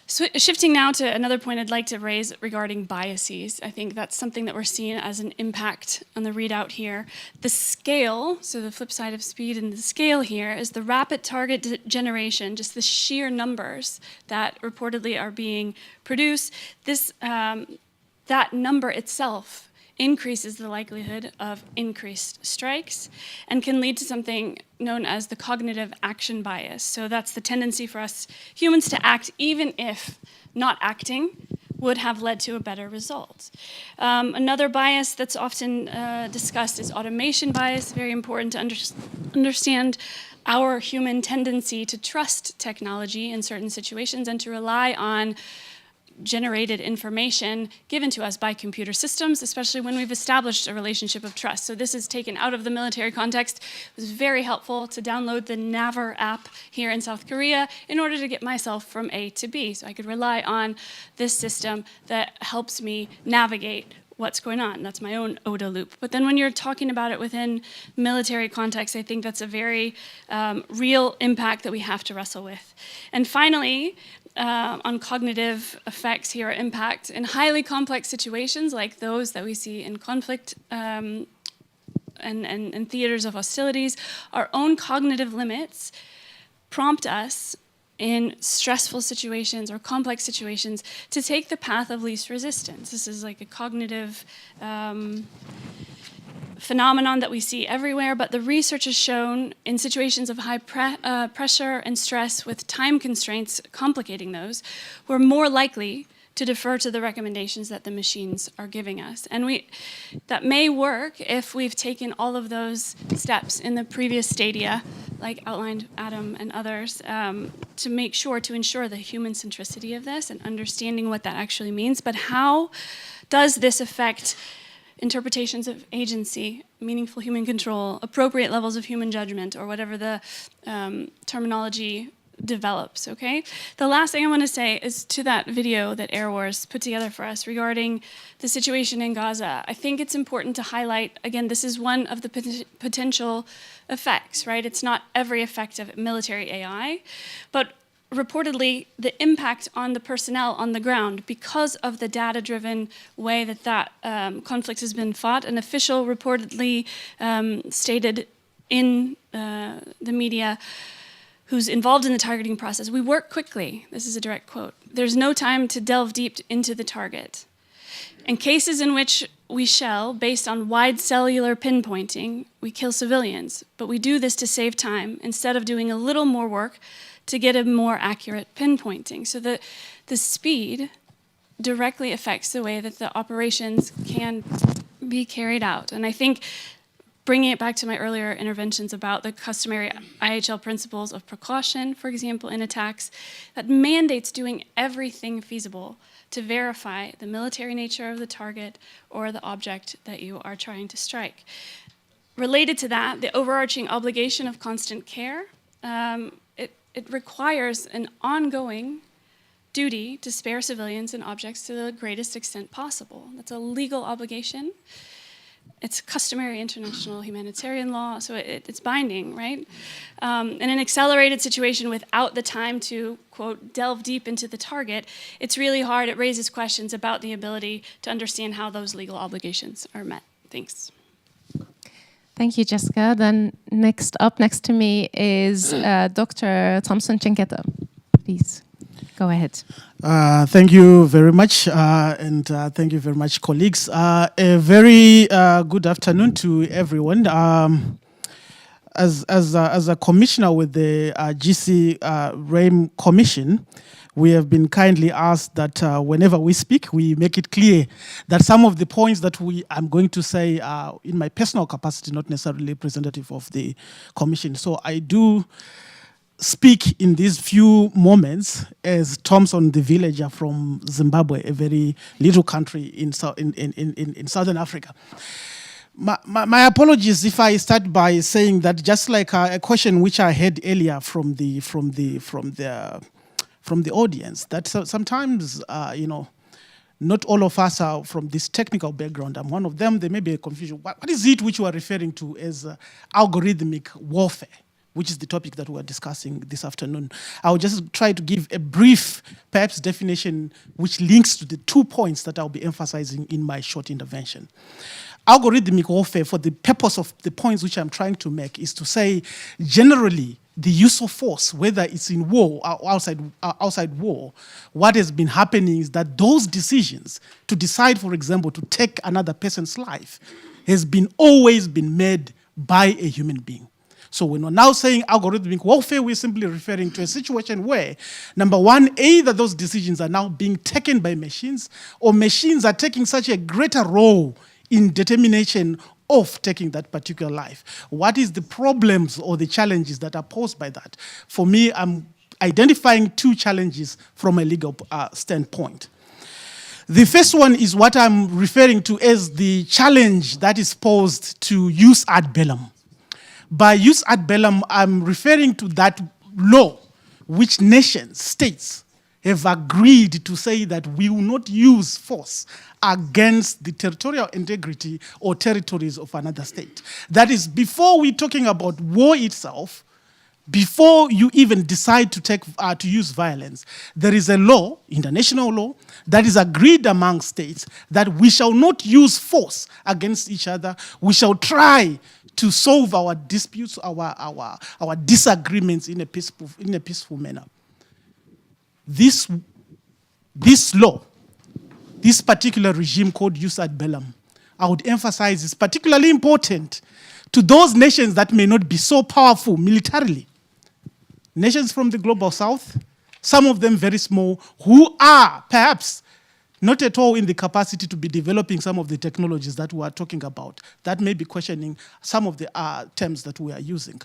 So shifting now to another point I'd like to raise regarding biases. I think that's something that we're seeing as an impact on the readout here. The scale, so the flip side of speed and the scale here, is the rapid target generation, just the sheer numbers that reportedly are being produced. This, that number itself increases the likelihood of increased strikes and can lead to something known as the cognitive action bias. So that's the tendency for us humans to act even if not acting would have led to a better result. Another bias that's often discussed is automation bias. Very important to understand our human tendency to trust technology in certain situations and to rely on generated information given to us by computer systems, especially when we've established a relationship of trust. So this is taken out of the military context. It was very helpful to download the Naver app here in South Korea in order to get myself from A to B. So I could rely on this system that helps me navigate what's going on. That's my own OODA loop. But then when you're talking about it within military context, I think that's a very real impact that we have to wrestle with. And finally, on cognitive effects here, impact in highly complex situations like those that we see in conflict and theaters of hostilities, our own cognitive limits prompt us in stressful situations or complex situations to take the path of least resistance. This is like a cognitive phenomenon that we see everywhere, but the research has shown in situations of high pressure and stress with time constraints complicating those, we're more likely to defer to the recommendations that the machines are giving us. And that may work if we've taken all of those steps in the previous stadia, like outlined Adam and others, to ensure the human centricity of this and understanding what that actually means. But how does this affect interpretations of agency, meaningful human control, appropriate levels of human judgment, or whatever the terminology develops, okay? The last thing I want to say is to that video that Air Wars put together for us regarding the situation in Gaza. I think it's important to highlight, again, this is one of the potential effects, right? It's not every effect of military AI, but reportedly the impact on the personnel on the ground because of the data-driven way that conflict has been fought. An official reportedly stated in the media who's involved in the targeting process, "We work quickly." This is a direct quote. "There's no time to delve deep into the target. In cases in which we shell, based on wide cellular pinpointing, we kill civilians, but we do this to save time instead of doing a little more work to get a more accurate pinpointing." So the speed directly affects the way that the operations can be carried out. And I think bringing it back to my earlier interventions about the customary IHL principles of precaution, for example, in attacks, that mandates doing everything feasible to verify the military nature of the target or the object that you are trying to strike. Related to that, the overarching obligation of constant care, it requires an ongoing duty to spare civilians and objects to the greatest extent possible. That's a legal obligation. It's customary international humanitarian law, so it's binding, right? In an accelerated situation without the time to, quote, delve deep into the target, it's really hard. It raises questions about the ability to understand how those legal obligations are met. Thanks. Thank you, Jessica. Then next to me is Dr. Thompson Chinketa. Please, go ahead. Thank you very much, and thank you very much, colleagues. A very good afternoon to everyone. As a commissioner with the GC REAIM Commission, we have been kindly asked that whenever we speak, we make it clear that some of the points that I'm going to say are in my personal capacity, not necessarily representative of the Commission. So I do speak in these few moments as Thompson, the villager from Zimbabwe, a very little country in Southern Africa. My apologies if I start by saying that, just like a question which I had earlier from the audience, that sometimes not all of us are from this technical background. I'm one of them. There may be a confusion. What is it which you are referring to as algorithmic warfare, which is the topic that we're discussing this afternoon? I'll just try to give a brief, perhaps, definition which links to the 2 points that I'll be emphasizing in my short intervention. Algorithmic warfare, for the purpose of the points which I'm trying to make, is to say, generally, the use of force, whether it's in war or outside war, what has been happening is that those decisions to decide, for example, to take another person's life has always been made by a human being. So when we're now saying algorithmic warfare, we're simply referring to a situation where, number one, either those decisions are now being taken by machines, or machines are taking such a greater role in determination of taking that particular life. What is the problems or the challenges that are posed by that? For me, I'm identifying 2 challenges from a legal standpoint. The first one is what I'm referring to as the challenge that is posed to jus ad bellum. By jus ad bellum, I'm referring to that law which nations, states, have agreed to say that we will not use force against the territorial integrity or territories of another state. That is, before we're talking about war itself, before you even decide to use violence, there is a law, international law, that is agreed among states that we shall not use force against each other. We shall try to solve our disputes, our disagreements in a peaceful manner. This law, this particular regime called jus ad bellum, I would emphasize is particularly important to those nations that may not be so powerful militarily. Nations from the global south, some of them very small, who are perhaps not at all in the capacity to be developing some of the technologies that we are talking about, that may be questioning some of the terms that we are using.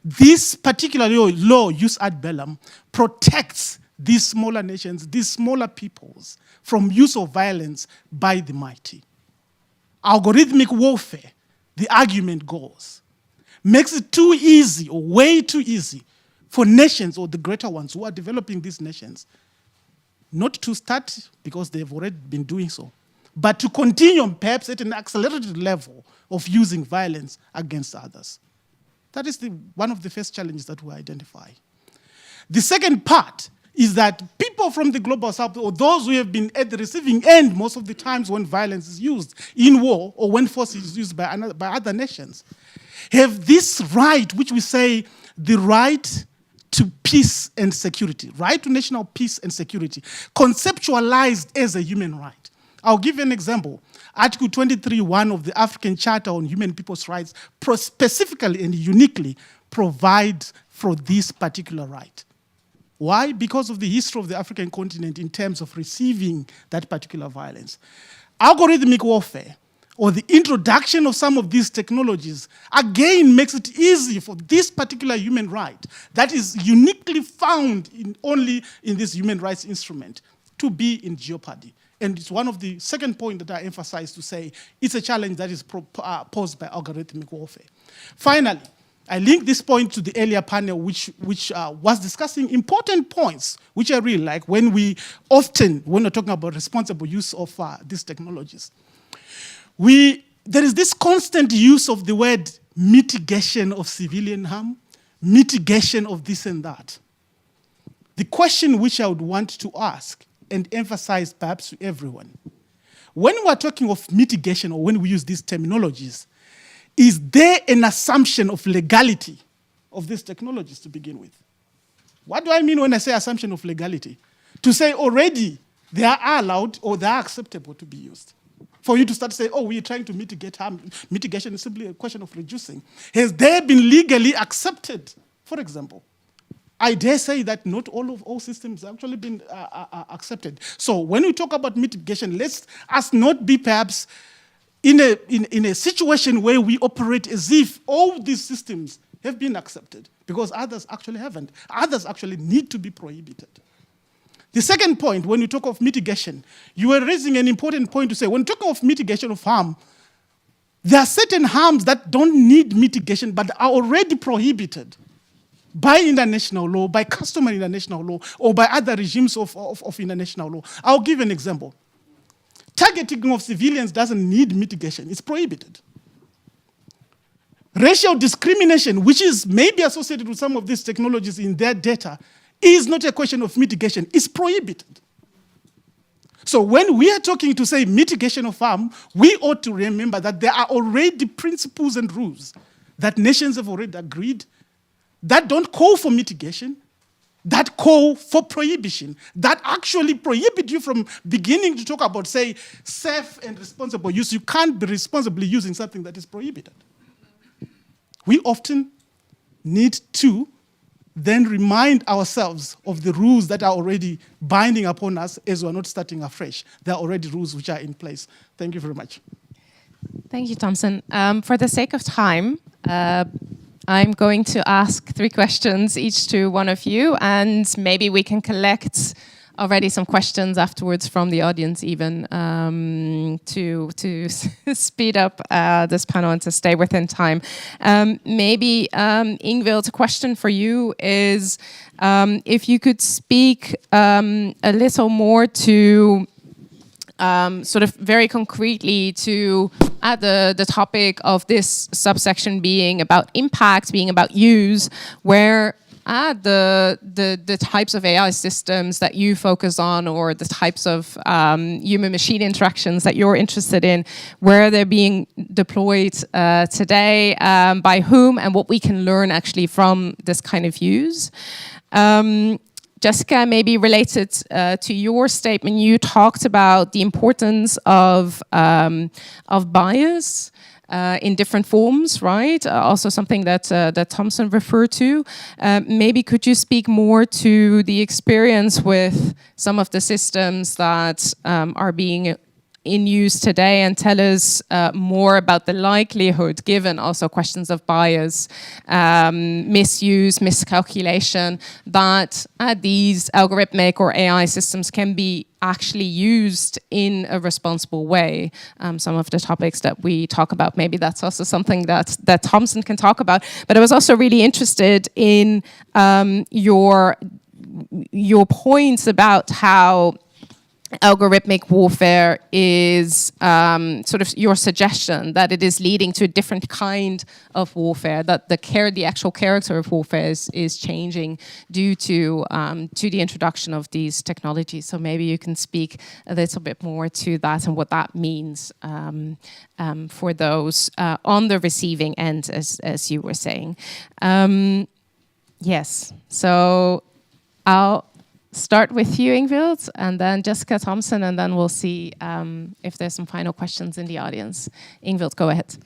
This particular law, jus ad bellum, protects these smaller nations, these smaller peoples, from use of violence by the mighty. Algorithmic warfare, the argument goes, makes it too easy, or way too easy, for nations, or the greater ones who are developing these nations, not to start, because they've already been doing so, but to continue, perhaps at an accelerated level, of using violence against others. That is one of the first challenges that we identify. The second part is that people from the global south, or those who have been at the receiving end most of the times when violence is used in war, or when force is used by other nations, have this right, which we say the right to peace and security, right to national peace and security, conceptualized as a human right. I'll give you an example. Article 23.1 of the African Charter on Human People's Rights specifically and uniquely provides for this particular right. Why? Because of the history of the African continent in terms of receiving that particular violence. Algorithmic warfare, or the introduction of some of these technologies, again makes it easy for this particular human right that is uniquely found only in this human rights instrument to be in jeopardy. And it's one of the second point that I emphasize to say it's a challenge that is posed by algorithmic warfare. Finally, I link this point to the earlier panel, which was discussing important points, which I really like when we're talking about responsible use of these technologies. There is this constant use of the word mitigation of civilian harm, mitigation of this and that. The question which I would want to ask and emphasize perhaps to everyone, when we're talking of mitigation or when we use these terminologies, is there an assumption of legality of these technologies to begin with? What do I mean when I say assumption of legality? To say already they are allowed or they are acceptable to be used. For you to start to say, oh, we're trying to mitigate harm. Mitigation is simply a question of reducing. Has there been legally accepted, for example? I dare say that not all systems have actually been accepted. So when we talk about mitigation, let us not be perhaps in a situation where we operate as if all these systems have been accepted, because others actually haven't. Others actually need to be prohibited. The second point, when you talk of mitigation, you are raising an important point to say, when talking of mitigation of harm, there are certain harms that don't need mitigation but are already prohibited by international law, by customary international law, or by other regimes of international law. I'll give an example. Targeting of civilians doesn't need mitigation, it's prohibited. Racial discrimination, which is maybe associated with some of these technologies in their data, is not a question of mitigation, it's prohibited. So when we are talking to say mitigation of harm, we ought to remember that there are already principles and rules that nations have already agreed that don't call for mitigation, that call for prohibition, that actually prohibit you from beginning to talk about, say, safe and responsible use. You can't be responsibly using something that is prohibited. We often need to then remind ourselves of the rules that are already binding upon us as we're not starting afresh. There are already rules which are in place. Thank you very much. Thank you, Thompson. For the sake of time, I'm going to ask 3 questions each to one of you, and maybe we can collect already some questions afterwards from the audience even to speed up this panel and to stay within time. Maybe, Ingvild, a question for you is if you could speak a little more to sort of very concretely to the topic of this subsection being about impact, being about use, where the types of AI systems that you focus on, or the types of human-machine interactions that you're interested in, where they're being deployed today, by whom, and what we can learn actually from this kind of use. Jessica, maybe related to your statement, you talked about the importance of bias in different forms, right? Also something that Thompson referred to. Maybe could you speak more to the experience with some of the systems that are being in use today, and tell us more about the likelihood, given also questions of bias, misuse, miscalculation, that these algorithmic or AI systems can be actually used in a responsible way. Some of the topics that we talk about, maybe that's also something that Thompson can talk about. But I was also really interested in your points about how algorithmic warfare is sort of your suggestion that it is leading to a different kind of warfare, that the actual character of warfare is changing due to the introduction of these technologies. So maybe you can speak a little bit more to that and what that means for those on the receiving end, as you were saying. Yes, so I'll start with you, Ingvild, and then Jessica, Thompson, and then we'll see if there's some final questions in the audience. Ingvild, go ahead.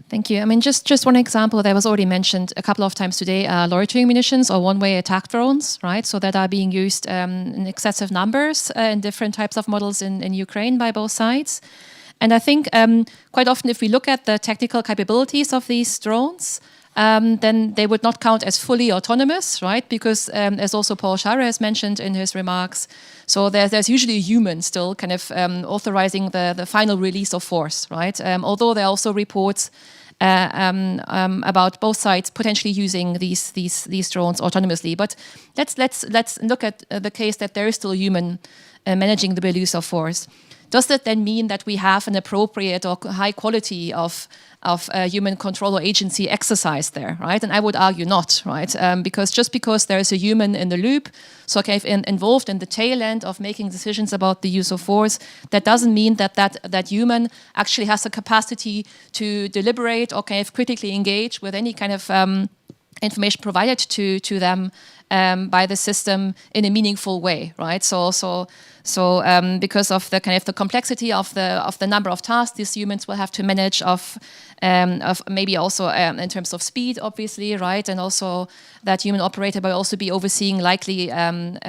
Thank you. I mean, just one example that was already mentioned a couple of times today, loitering munitions or one-way attack drones, right? So that are being used in excessive numbers in different types of models in Ukraine by both sides. And I think quite often if we look at the technical capabilities of these drones, then they would not count as fully autonomous, right? Because as also Paul Schare has mentioned in his remarks, so there's usually a human still kind of authorizing the final release of force, right? Although there are also reports about both sides potentially using these drones autonomously. But let's look at the case that there is still a human managing the use of force. Does that then mean that we have an appropriate or high quality of human control or agency exercise there, right? And I would argue not, right? Because just because there is a human in the loop, so involved in the tail end of making decisions about the use of force, that doesn't mean that human actually has the capacity to deliberate or critically engage with any kind of information provided to them by the system in a meaningful way, right? So because of the complexity of the number of tasks these humans will have to manage, of maybe also in terms of speed, obviously, right? And also that human operator will also be overseeing likely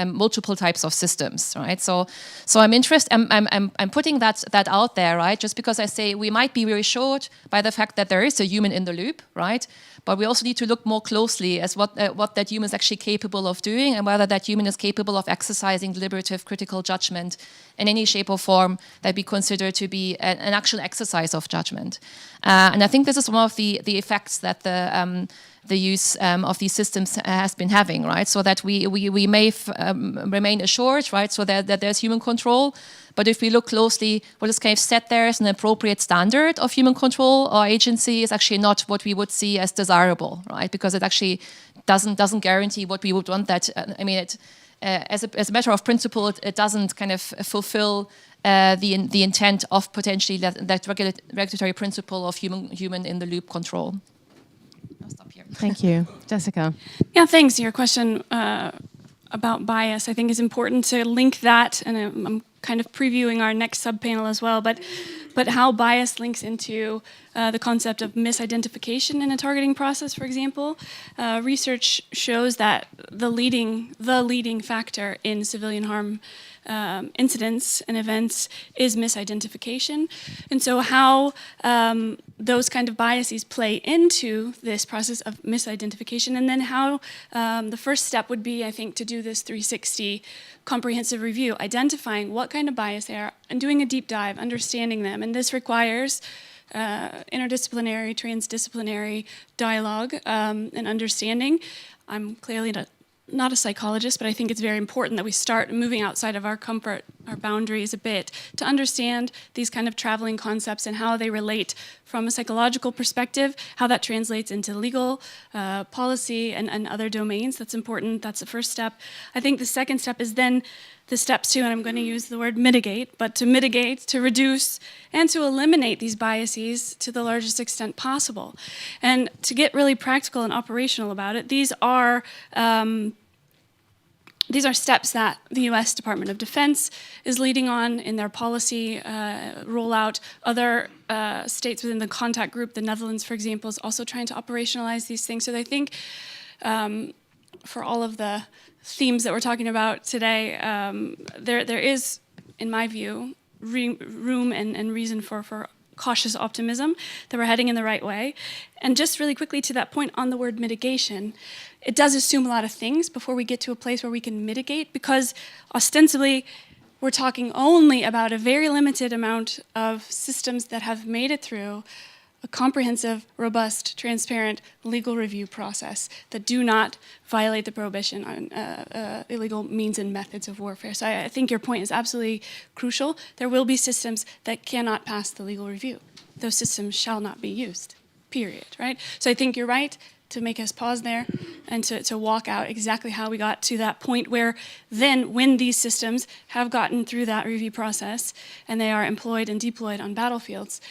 multiple types of systems, right? So I'm interested. I'm putting that out there, right? Just because I say we might be reassured by the fact that there is a human in the loop, right? But we also need to look more closely as what that human is actually capable of doing, and whether that human is capable of exercising deliberative critical judgment in any shape or form that we consider to be an actual exercise of judgment. And I think this is one of the effects that the use of these systems has been having, right? So that we may remain assured, right? So that there's human control. But if we look closely, what is set there as an appropriate standard of human control or agency is actually not what we would see as desirable, right? Because it actually doesn't guarantee what we would want. That as a matter of principle, it doesn't fulfill the intent of potentially that regulatory principle of human in the loop control. I'll stop here. Thank you, Jessica. Yeah, thanks. Your question about bias, I think, is important to link that, and I'm kind of previewing our next subpanel as well, but how bias links into the concept of misidentification in a targeting process, for example. Research shows that the leading factor in civilian harm incidents and events is misidentification. And so how those kind of biases play into this process of misidentification, and then how the first step would be, I think, to do this 360 comprehensive review, identifying what kind of bias they are and doing a deep dive, understanding them. And this requires interdisciplinary, transdisciplinary dialogue and understanding. I'm clearly not a psychologist, but I think it's very important that we start moving outside of our comfort, our boundaries a bit, to understand these kind of traveling concepts and how they relate from a psychological perspective, how that translates into legal, policy, and other domains. That's important. That's the first step. I think the second step is then the steps to, and I'm going to use the word mitigate, but to mitigate, to reduce, and to eliminate these biases to the largest extent possible. And to get really practical and operational about it, these are steps that the U.S. Department of Defense is leading on in their policy rollout. Other states within the contact group, the Netherlands, for example, is also trying to operationalize these things. So I think for all of the themes that we're talking about today, there is, in my view, room and reason for cautious optimism that we're heading in the right way. And just really quickly to that point on the word mitigation, it does assume a lot of things before we get to a place where we can mitigate, because ostensibly we're talking only about a very limited amount of systems that have made it through a comprehensive, robust, transparent legal review process that do not violate the prohibition on illegal means and methods of warfare. So I think your point is absolutely crucial. There will be systems that cannot pass the legal review. Those systems shall not be used, period, right? So I think you're right to make us pause there and to walk out exactly how we got to that point where then when these systems have gotten through that review process and they are employed and deployed on battlefields,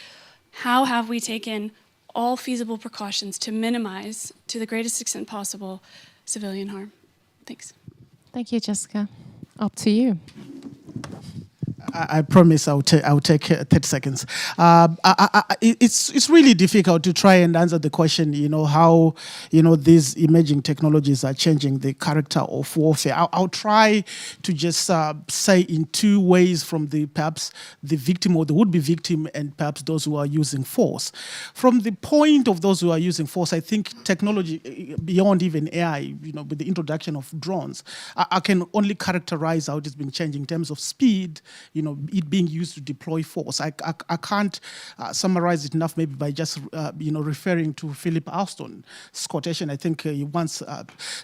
how have we taken all feasible precautions to minimize, to the greatest extent possible, civilian harm? Thanks. Thank you, Jessica. Up to you. I promise I'll take 30 seconds. It's really difficult to try and answer the question, how, these emerging technologies are changing the character of warfare. I'll try to just say in two ways from perhaps the victim or the would-be victim and perhaps those who are using force. From the point of those who are using force, I think technology, beyond even AI, with the introduction of drones, I can only characterize how it has been changing in terms of speed, it being used to deploy force. I can't summarize it enough maybe by just referring to Philip Alston's quotation. I think he once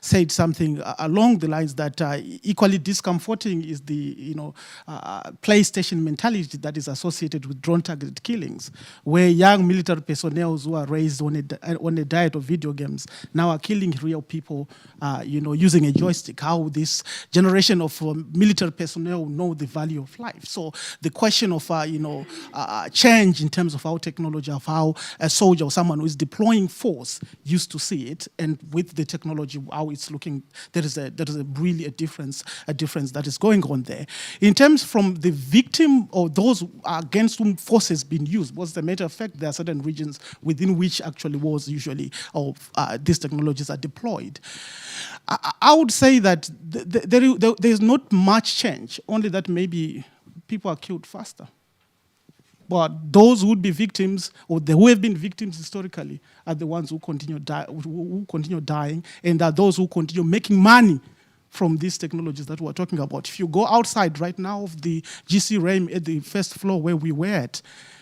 said something along the lines that equally discomforting is the PlayStation mentality that is associated with drone-targeted killings, where young military personnel who are raised on a diet of video games now are killing real people, using a joystick. How this generation of military personnel know the value of life. So the question of change in terms of our technology, of how a soldier or someone who is deploying force used to see it, and with the technology how it's looking, there is really a difference that is going on there. In terms from the victim or those against whom force has been used, what's the matter of fact? There are certain regions within which actually wars usually these technologies are deployed. I would say that there's not much change, only that maybe people are killed faster. But those who would be victims, or who have been victims historically, are the ones who continue dying, and are those who continue making money from these technologies that we're talking about. If you go outside right now of the GC REAIM at the first floor where we were at,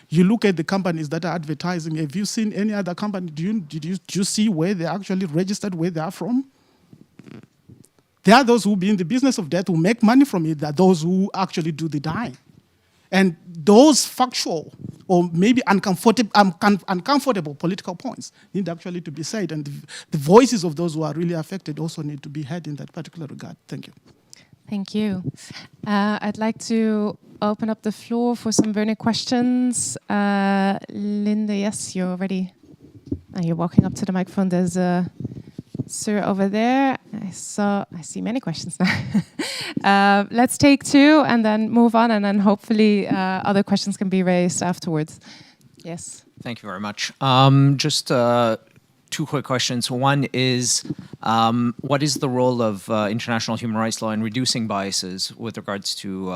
you look at the companies that are advertising. Have you seen any other company? Did you see where they're actually registered, where they are from? There are those who be in the business of death, who make money from it. There are those who actually do the dying. And those factual or maybe uncomfortable political points need actually to be said. And the voices of those who are really affected also need to be heard in that particular regard. Thank you. Thank you. I'd like to open up the floor for some burning questions. Linda, yes, you're ready. You're walking up to the microphone. There's a sir over there. I see many questions now. Let's take two and then move on, and then hopefully other questions can be raised afterwards. Yes. Thank you very much. Just two quick questions. One is, what is the role of international human rights law in reducing biases with regards to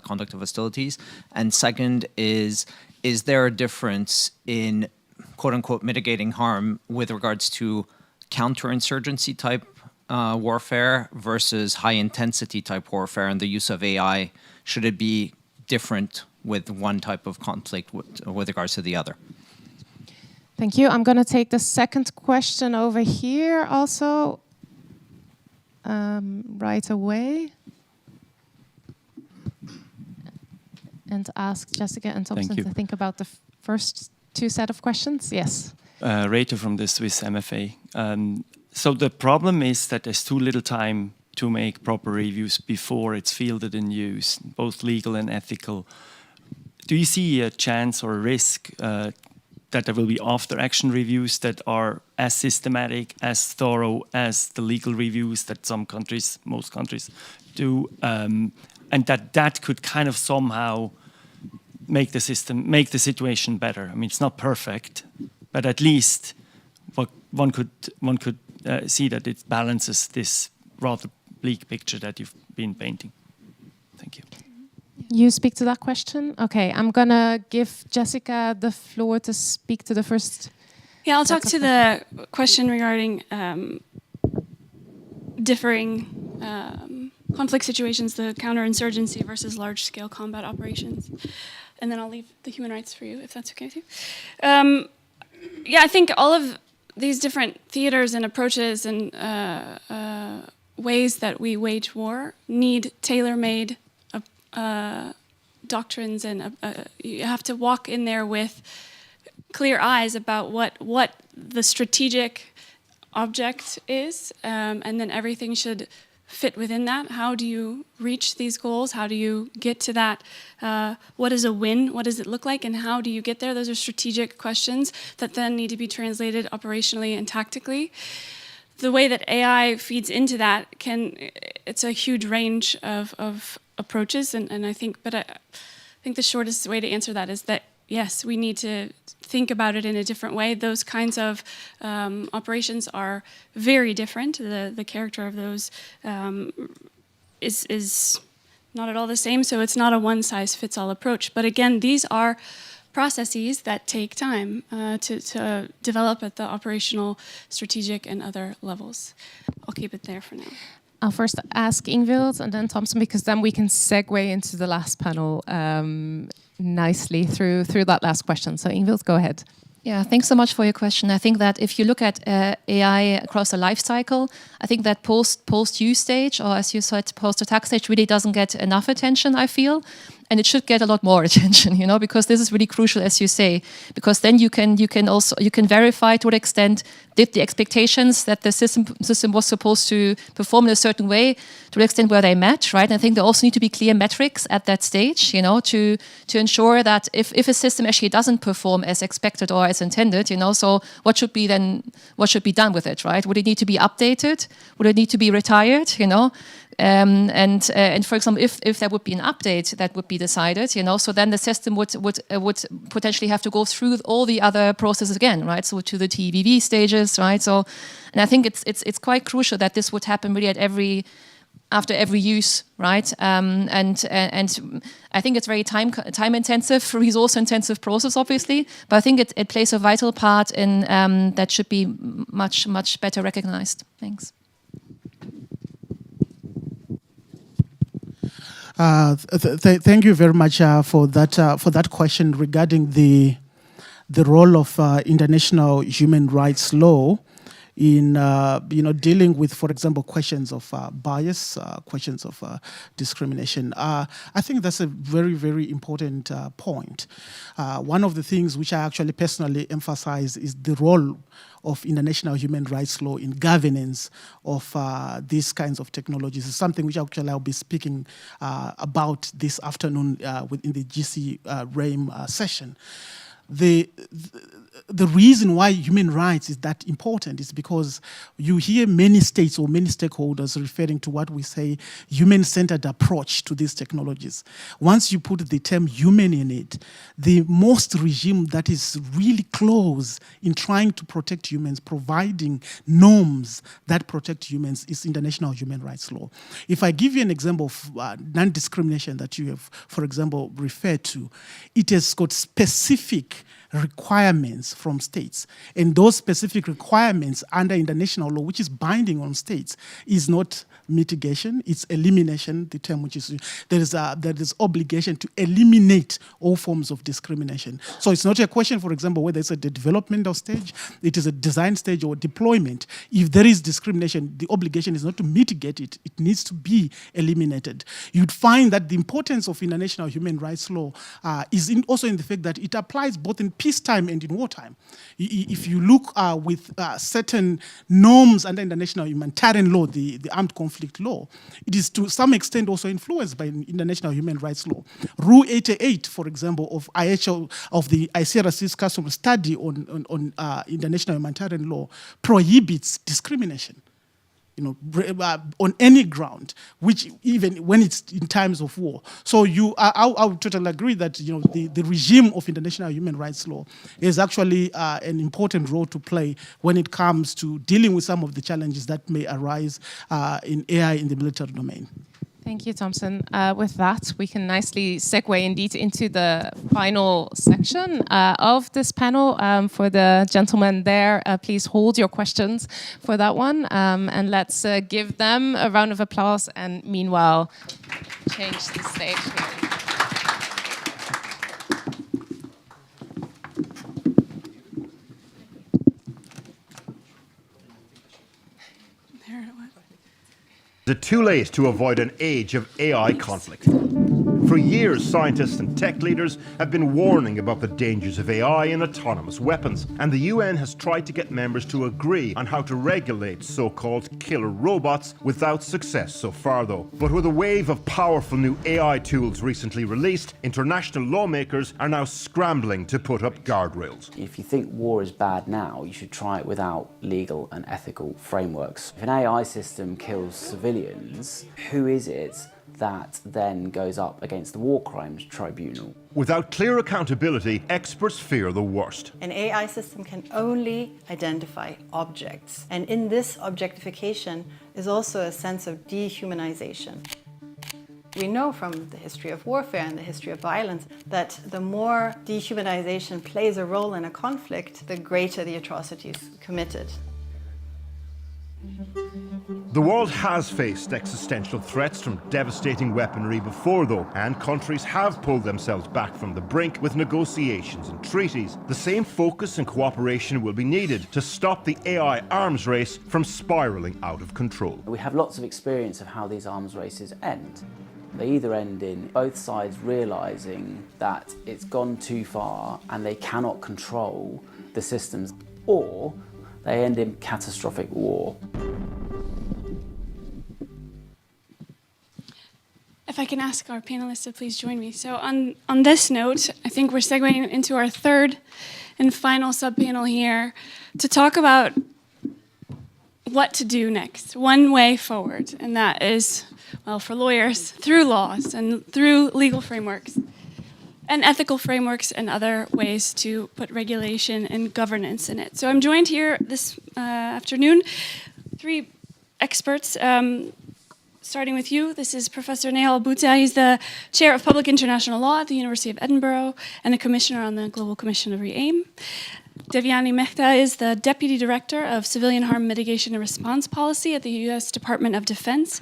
conduct of hostilities? And second is there a difference in quote-unquote mitigating harm with regards to counterinsurgency type warfare versus high-intensity type warfare and the use of AI? Should it be different with one type of conflict with regards to the other? Thank you. I'm going to take the second question over here also right away. And ask Jessica and Thompson to think about the first two set of questions. Yes. Reiter from the Swiss MFA. So the problem is that there's too little time to make proper reviews before it's fielded in use, both legal and ethical. Do you see a chance or a risk that there will be after-action reviews that are as systematic, as thorough as the legal reviews that most countries do, and that could kind of somehow make the situation better? I mean, it's not perfect, but at least one could see that it balances this rather bleak picture that you've been painting. Thank you. You speak to that question? Okay, I'm going to give Jessica the floor to speak to the first. Yeah, I'll talk to the question regarding differing conflict situations, the counterinsurgency versus large-scale combat operations. And then I'll leave the human rights for you, if that's okay with you. Yeah, I think all of these different theaters and approaches and ways that we wage war need tailor-made doctrines, and you have to walk in there with clear eyes about what the strategic object is, and then everything should fit within that. How do you reach these goals? How do you get to that? What is a win? What does it look like? And how do you get there? Those are strategic questions that then need to be translated operationally and tactically. The way that AI feeds into that it's a huge range of approaches, and I think the shortest way to answer that is that yes, we need to think about it in a different way. Those kinds of operations are very different. The character of those is not at all the same, so it's not a one-size-fits-all approach. But again, these are processes that take time to develop at the operational, strategic, and other levels. I'll keep it there for now. I'll first ask Ingvild and then Thompson, because then we can segue into the last panel nicely through that last question. So Ingvild, go ahead. Yeah, thanks so much for your question. I think that if you look at AI across the life cycle, I think that post-use stage, or as you said, post-attack stage, really doesn't get enough attention, I feel. And it should get a lot more attention, because this is really crucial, as you say, because then you can verify to what extent did the expectations that the system was supposed to perform in a certain way, to what extent were they met, right? And I think there also need to be clear metrics at that stage, to ensure that if a system actually doesn't perform as expected or as intended, so what should be done with it, right? Would it need to be updated? Would it need to be retired, And for example, if there would be an update that would be decided, so then the system would potentially have to go through all the other processes again, right? So to the TVV stages, right? So, and I think it's quite crucial that this would happen really after every use, right? And I think it's very time intensive, resource intensive process, obviously. But I think it plays a vital part in that should be much better recognized. Thanks. Thank you very much for that question regarding the role of international human rights law in dealing with, for example, questions of bias, questions of discrimination. I think that's a very, very important point. One of the things which I actually personally emphasize is the role of international human rights law in governance of these kinds of technologies. It's something which actually I'll be speaking about this afternoon within the GC REAIM session. The reason why human rights is that important is because you hear many states or many stakeholders referring to what we say human-centered approach to these technologies. Once you put the term human in it, the most regime that is really close in trying to protect humans, providing norms that protect humans, is international human rights law. If I give you an example of non-discrimination that you have, for example, referred to, it has got specific requirements from states, and those specific requirements under international law, which is binding on states, is not mitigation, it's elimination, the term which is there is obligation to eliminate all forms of discrimination. So it's not a question, for example, whether it's at the developmental stage, it is a design stage or deployment. If there is discrimination, the obligation is not to mitigate it, it needs to be eliminated. You'd find that the importance of international human rights law is also in the fact that it applies both in peacetime and in wartime. If you look with certain norms under international humanitarian law, the armed conflict law, it is to some extent also influenced by international human rights law. Rule 88, for example, of the ICRC's custom study on international humanitarian law prohibits discrimination, on any ground, which even when it's in times of war. So I would totally agree that the regime of international human rights law is actually an important role to play when it comes to dealing with some of the challenges that may arise in AI in the military domain. Thank you, Thompson. With that, we can nicely segue indeed into the final section of this panel. For the gentleman there, please hold your questions for that one. And let's give them a round of applause and meanwhile change the stage here. Is it too late to avoid an age of AI conflict? For years, scientists and tech leaders have been warning about the dangers of AI and autonomous weapons, and the UN has tried to get members to agree on how to regulate so-called killer robots without success so far, though. But with a wave of powerful new AI tools recently released, international lawmakers are now scrambling to put up guardrails. If you think war is bad now, you should try it without legal and ethical frameworks. If an AI system kills civilians, who is it that then goes up against the War Crimes Tribunal? Without clear accountability, experts fear the worst. An AI system can only identify objects, and in this objectification is also a sense of dehumanization. We know from the history of warfare and the history of violence that the more dehumanization plays a role in a conflict, the greater the atrocities committed. The world has faced existential threats from devastating weaponry before, though, and countries have pulled themselves back from the brink with negotiations and treaties. The same focus and cooperation will be needed to stop the AI arms race from spiraling out of control. We have lots of experience of how these arms races end. They either end in both sides realising that it's gone too far and they cannot control the systems, or they end in catastrophic war. If I can ask our panelists to please join me. So on this note, I think we're segueing into our third and final sub-panel here to talk about what to do next, one way forward, and that is, well, for lawyers, through laws and through legal frameworks and ethical frameworks and other ways to put regulation and governance in it. So I'm joined here this afternoon, three experts, starting with you. This is Professor Nehal Bhuta. He's the Chair of Public International Law at the University of Edinburgh and a Commissioner on the Global Commission of REAIM. Devyani Mehta is the Deputy Director of Civilian Harm Mitigation and Response Policy at the U.S. Department of Defense.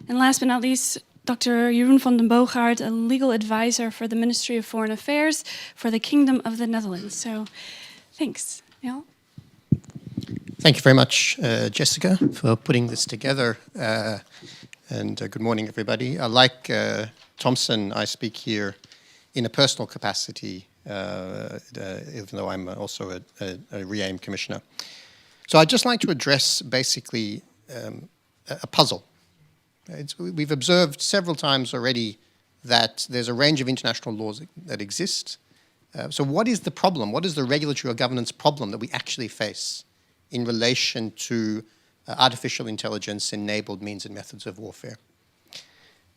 And last but not least, Dr. Jeroen van den Boogaard, a legal advisor for the Ministry of Foreign Affairs for the Kingdom of the Netherlands. So thanks. Nehal? Thank you very much, Jessica, for putting this together. And good morning, everybody. Like Thompson, I speak here in a personal capacity, even though I'm also a REAIM commissioner. So I'd just like to address basically a puzzle. We've observed several times already that there's a range of international laws that exist. So what is the problem? What is the regulatory or governance problem that we actually face in relation to artificial intelligence-enabled means and methods of warfare?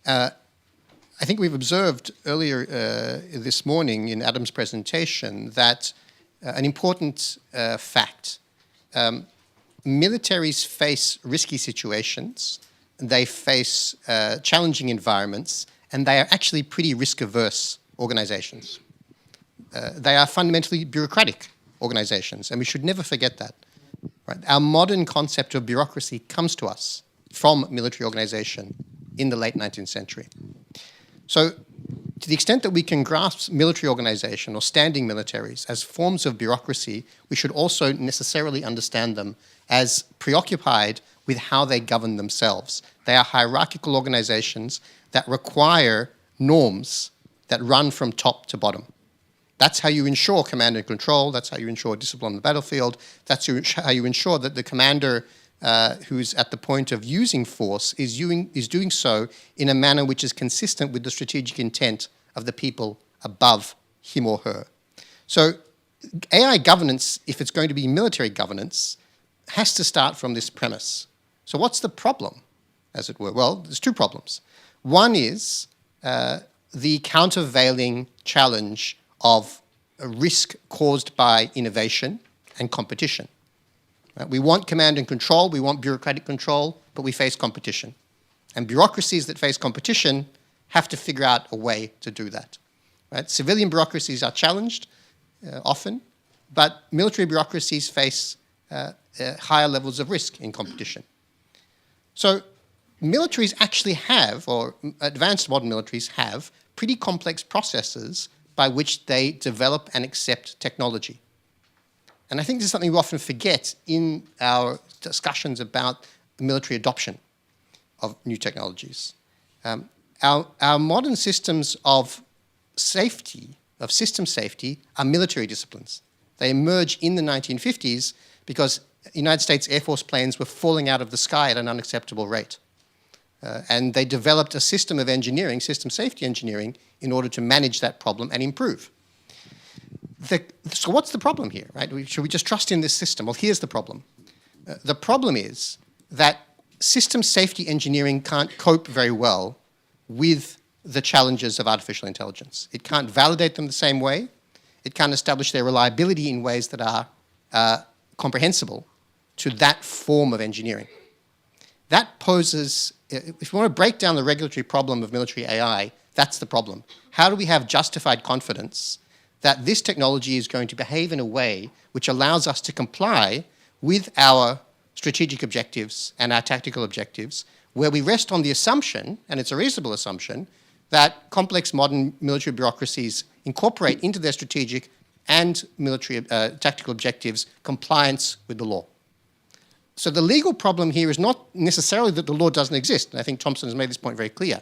I think we've observed earlier this morning in Adam's presentation that an important fact. Militaries face risky situations, they face challenging environments, and they are actually pretty risk-averse organizations. They are fundamentally bureaucratic organizations, and we should never forget that. Right? Our modern concept of bureaucracy comes to us from military organization in the late 19th century. So to the extent that we can grasp military organization or standing militaries as forms of bureaucracy, we should also necessarily understand them as preoccupied with how they govern themselves. They are hierarchical organizations that require norms that run from top to bottom. That's how you ensure command and control. That's how you ensure discipline on the battlefield. That's how you ensure that the commander who's at the point of using force is doing so in a manner which is consistent with the strategic intent of the people above him or her. So AI governance, if it's going to be military governance, has to start from this premise. So what's the problem, as it were? Well, there's two problems. One is the countervailing challenge of a risk caused by innovation and competition. Right? We want command and control, we want bureaucratic control, but we face competition. And bureaucracies that face competition have to figure out a way to do that. Right? Civilian bureaucracies are challenged often, but military bureaucracies face higher levels of risk in competition. So militaries actually have, or advanced modern militaries have, pretty complex processes by which they develop and accept technology. And I think this is something we often forget in our discussions about military adoption of new technologies. Our modern systems of safety, of system safety, are military disciplines. They emerged in the 1950s because United States Air Force planes were falling out of the sky at an unacceptable rate. And they developed a system of engineering, system safety engineering, in order to manage that problem and improve. So what's the problem here, right? Should we just trust in this system? Well, here's the problem. The problem is that system safety engineering can't cope very well with the challenges of artificial intelligence. It can't validate them the same way. It can't establish their reliability in ways that are comprehensible to that form of engineering. That poses, if you want to break down the regulatory problem of military AI, that's the problem. How do we have justified confidence that this technology is going to behave in a way which allows us to comply with our strategic objectives and our tactical objectives, where we rest on the assumption, and it's a reasonable assumption, that complex modern military bureaucracies incorporate into their strategic and military tactical objectives compliance with the law. So the legal problem here is not necessarily that the law doesn't exist, and I think Thompson has made this point very clear.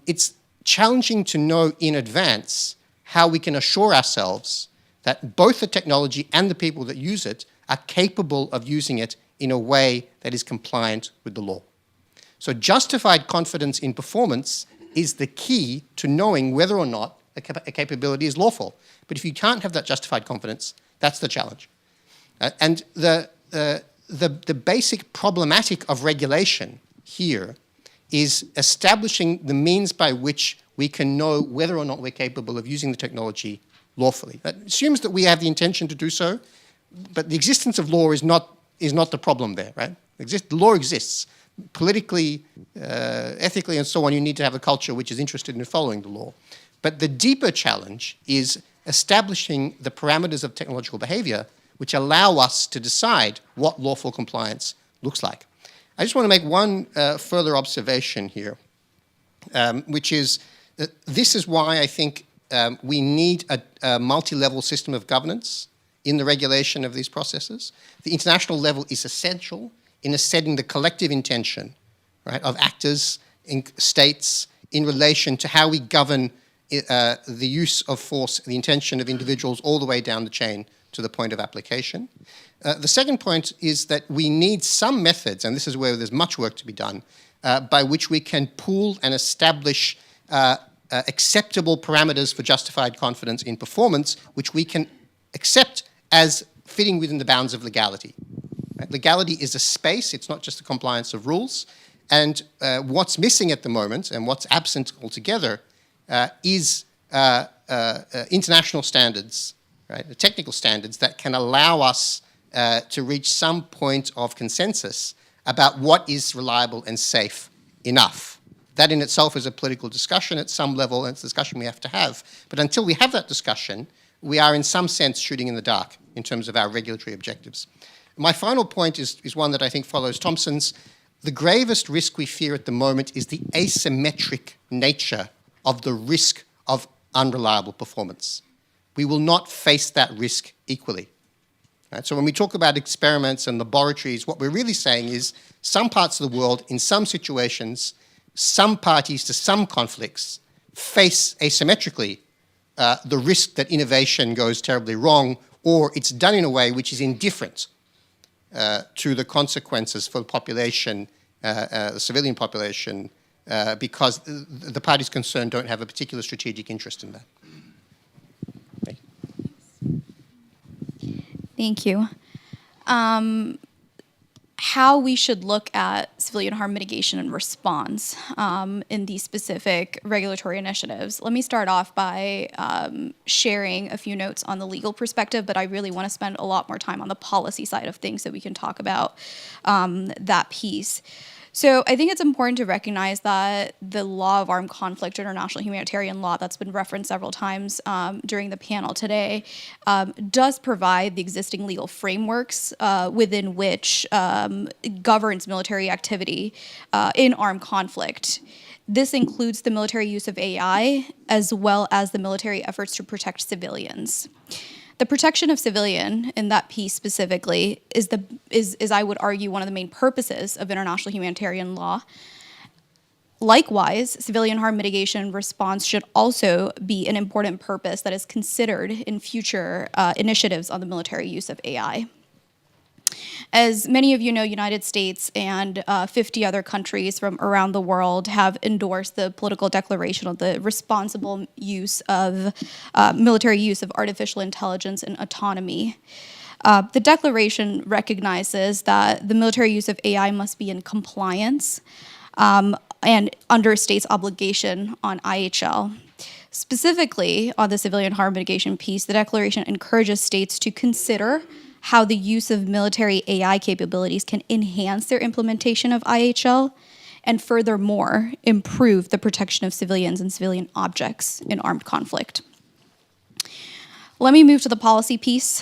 It's challenging to know in advance how we can assure ourselves that both the technology and the people that use it are capable of using it in a way that is compliant with the law. So justified confidence in performance is the key to knowing whether or not a capability is lawful. But if you can't have that justified confidence, that's the challenge. And the basic problematic of regulation here is establishing the means by which we can know whether or not we're capable of using the technology lawfully. That assumes that we have the intention to do so, but the existence of law is not the problem there, right? The law exists. Politically, ethically, and so on, you need to have a culture which is interested in following the law. But the deeper challenge is establishing the parameters of technological behavior which allow us to decide what lawful compliance looks like. I just want to make one further observation here, which is that this is why I think we need a multi-level system of governance in the regulation of these processes. The international level is essential in setting the collective intention, right, of actors in states in relation to how we govern the use of force, the intention of individuals all the way down the chain to the point of application. The second point is that we need some methods, and this is where there's much work to be done, by which we can pool and establish acceptable parameters for justified confidence in performance, which we can accept as fitting within the bounds of legality. Right? Legality is a space, it's not just the compliance of rules. And what's missing at the moment, and what's absent altogether, is international standards, right? The technical standards that can allow us to reach some point of consensus about what is reliable and safe enough. That in itself is a political discussion at some level, and it's a discussion we have to have. But until we have that discussion, we are in some sense shooting in the dark in terms of our regulatory objectives. My final point is one that I think follows Thompson's. The gravest risk we fear at the moment is the asymmetric nature of the risk of unreliable performance. We will not face that risk equally. Right? So when we talk about experiments and laboratories, what we're really saying is some parts of the world, in some situations, some parties to some conflicts face asymmetrically the risk that innovation goes terribly wrong, or it's done in a way which is indifferent to the consequences for the population, the civilian population, because the parties concerned don't have a particular strategic interest in that. Thank you. How we should look at civilian harm mitigation and response in these specific regulatory initiatives. Let me start off by sharing a few notes on the legal perspective, but I really want to spend a lot more time on the policy side of things so we can talk about that piece. So I think it's important to recognize that the law of armed conflict, international humanitarian law that's been referenced several times during the panel today, does provide the existing legal frameworks within which governs military activity in armed conflict. This includes the military use of AI as well as the military efforts to protect civilians. The protection of civilian in that piece specifically is I would argue one of the main purposes of international humanitarian law. Likewise, civilian harm mitigation response should also be an important purpose that is considered in future initiatives on the military use of AI. As many of you know, United States and 50 other countries from around the world have endorsed the political declaration of the responsible use of military use of artificial intelligence and autonomy. The declaration recognizes that the military use of AI must be in compliance and under a state's obligation on IHL. Specifically, on the civilian harm mitigation piece, the declaration encourages states to consider how the use of military AI capabilities can enhance their implementation of IHL and furthermore improve the protection of civilians and civilian objects in armed conflict. Let me move to the policy piece.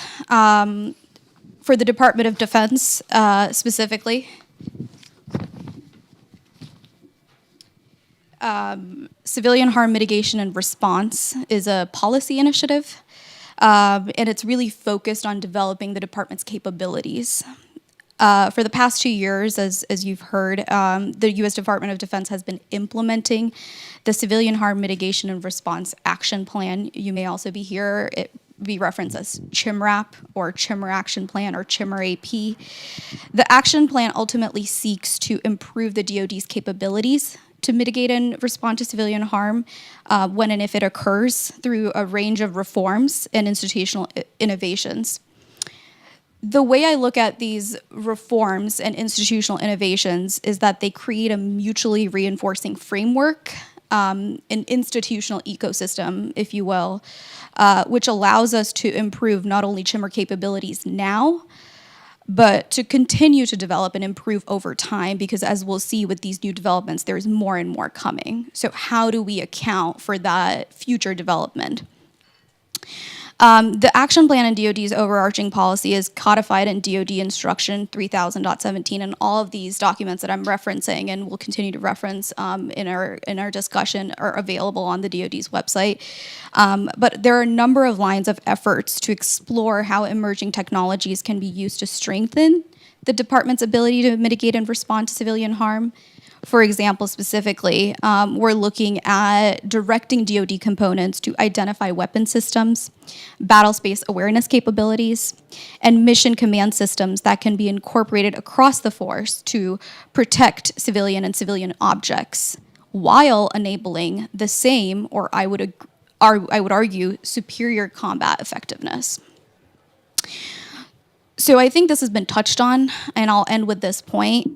For the Department of Defense specifically, civilian harm mitigation and response is a policy initiative, and it's really focused on developing the department's capabilities. For the past 2 years, as you've heard, the U.S. Department of Defense has been implementing the Civilian Harm Mitigation and Response Action Plan. You may also be referenced as CHIMRAP or CHIMR Action Plan or CHIMR AP. The action plan ultimately seeks to improve the DoD's capabilities to mitigate and respond to civilian harm when and if it occurs through a range of reforms and institutional innovations. The way I look at these reforms and institutional innovations is that they create a mutually reinforcing framework, an institutional ecosystem, if you will, which allows us to improve not only CHIMR capabilities now, but to continue to develop and improve over time, because as we'll see with these new developments, there's more and more coming. So how do we account for that future development? The action plan in DoD's overarching policy is codified in DoD Instruction 3000.17, and all of these documents that I'm referencing and will continue to reference in our discussion are available on the DoD's website. But there are a number of lines of efforts to explore how emerging technologies can be used to strengthen the department's ability to mitigate and respond to civilian harm. For example, specifically, we're looking at directing DoD components to identify weapon systems, battle space awareness capabilities, and mission command systems that can be incorporated across the force to protect civilian and civilian objects, while enabling the same, or I would argue, superior combat effectiveness. So I think this has been touched on, and I'll end with this point.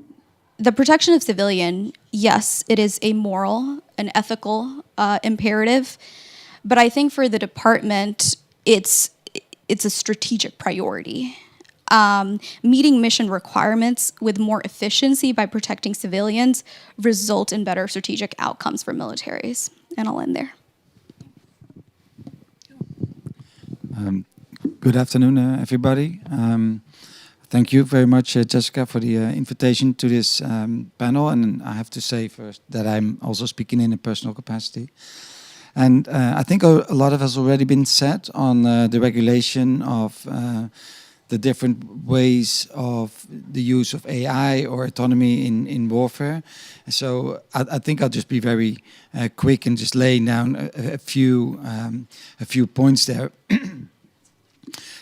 The protection of civilian, yes, it is a moral and ethical imperative, but I think for the department, it's a strategic priority. Meeting mission requirements with more efficiency by protecting civilians result in better strategic outcomes for militaries. And I'll end there. Good afternoon, everybody. Thank you very much, Jessica, for the invitation to this panel. And I have to say first that I'm also speaking in a personal capacity. And I think a lot of has already been said on the regulation of the different ways of the use of AI or autonomy in warfare. So I think I'll just be very quick and just lay down a few points there.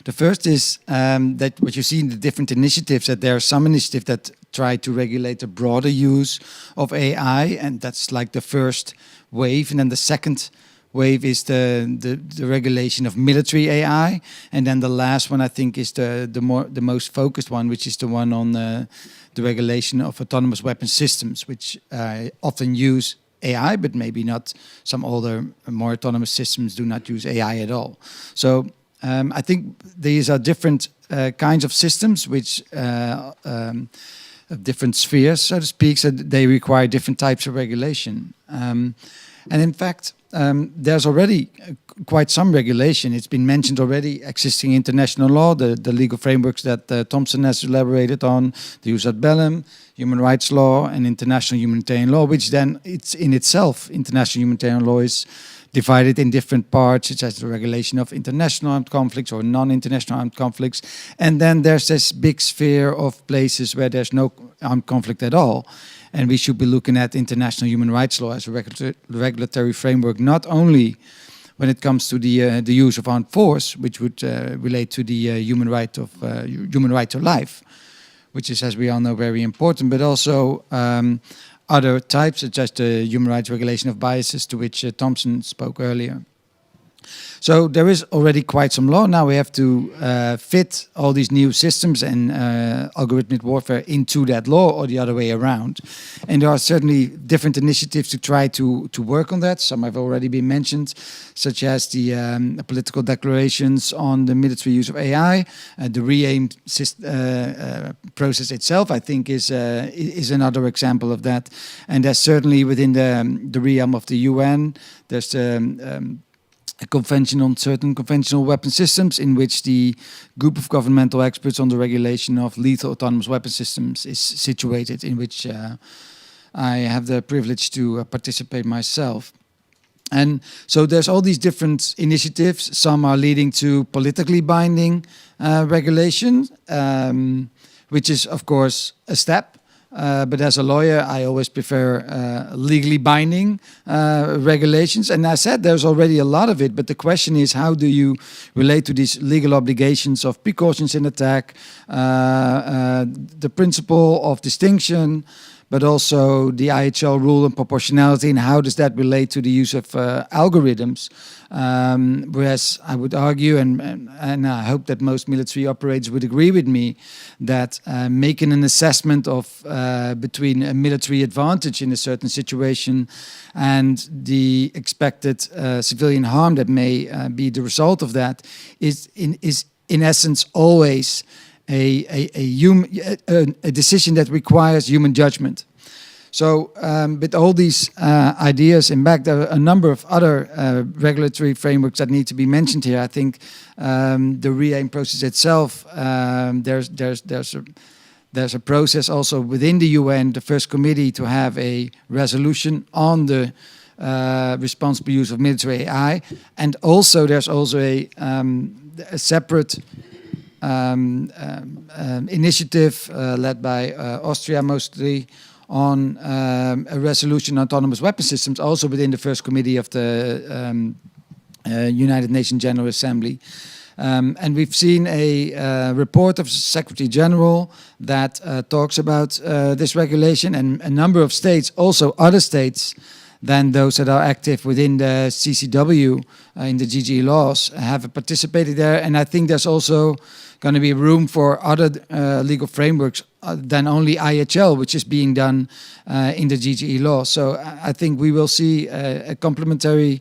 The first is that what you see in the different initiatives, that there are some initiatives that try to regulate the broader use of AI, and that's like the first wave. And then the second wave is the regulation of military AI. And then the last one, I think, is the most focused one, which is the one on the regulation of autonomous weapon systems, which often use AI, but maybe not. Some older, more autonomous systems do not use AI at all. So I think these are different kinds of systems which different spheres, so to speak, so they require different types of regulation. And in fact, there's already quite some regulation. It's been mentioned already, existing international law, the legal frameworks that Thompson has elaborated on, the jus ad bellum, human rights law, and international humanitarian law, which then it's in itself, international humanitarian law is divided in different parts, such as the regulation of international armed conflicts or non-international armed conflicts. And then there's this big sphere of places where there's no armed conflict at all. And we should be looking at international human rights law as a regulatory framework, not only when it comes to the use of armed force, which would relate to the human right to life, which is, as we all know, very important, but also other types, such as the human rights regulation of biases, to which Thompson spoke earlier. So there is already quite some law. Now we have to fit all these new systems and algorithmic warfare into that law, or the other way around. And there are certainly different initiatives to try to work on that. Some have already been mentioned, such as the political declarations on the military use of AI. The REAIM process itself, I think, is another example of that. And that's certainly within the realm of the UN. There's a convention on certain conventional weapon systems, in which the group of governmental experts on the regulation of lethal autonomous weapon systems is situated, in which I have the privilege to participate myself. And so there's all these different initiatives. Some are leading to politically binding regulation, which is, of course, a step. But as a lawyer, I always prefer legally binding regulations. And I said there's already a lot of it, but the question is, how do you relate to these legal obligations of precautions in attack, the principle of distinction, but also the IHL rule and proportionality, and how does that relate to the use of algorithms? Whereas I would argue, and I hope that most military operators would agree with me, that making an assessment of between a military advantage in a certain situation and the expected civilian harm that may be the result of that is in essence always a decision that requires human judgment. So with all these ideas in back, there are a number of other regulatory frameworks that need to be mentioned here. I think the REAIM process itself, there's a process also within the UN, the first committee, to have a resolution on the responsible use of military AI. And also there's also a separate initiative led by Austria mostly on a resolution on autonomous weapon systems, also within the first committee of the United Nations General Assembly. And we've seen a report of Secretary General that talks about this regulation, and a number of states, also other states than those that are active within the CCW in the GGE laws, have participated there. And I think there's also going to be room for other legal frameworks than only IHL, which is being done in the GGE law. So I think we will see a complementary,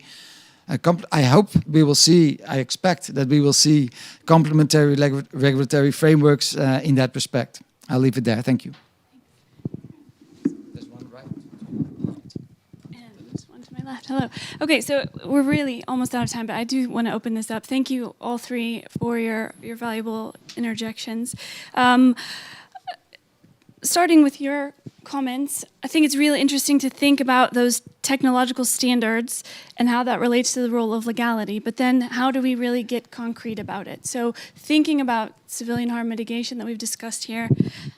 I hope we will see, I expect that we will see complementary regulatory frameworks in that respect. I'll leave it there. Thank you. Left. Hello. Okay, so we're really almost out of time, but I do want to open this up. Thank you all three for your valuable interjections. Starting with your comments, I think it's really interesting to think about those technological standards and how that relates to the role of legality, but then how do we really get concrete about it? So thinking about civilian harm mitigation that we've discussed here,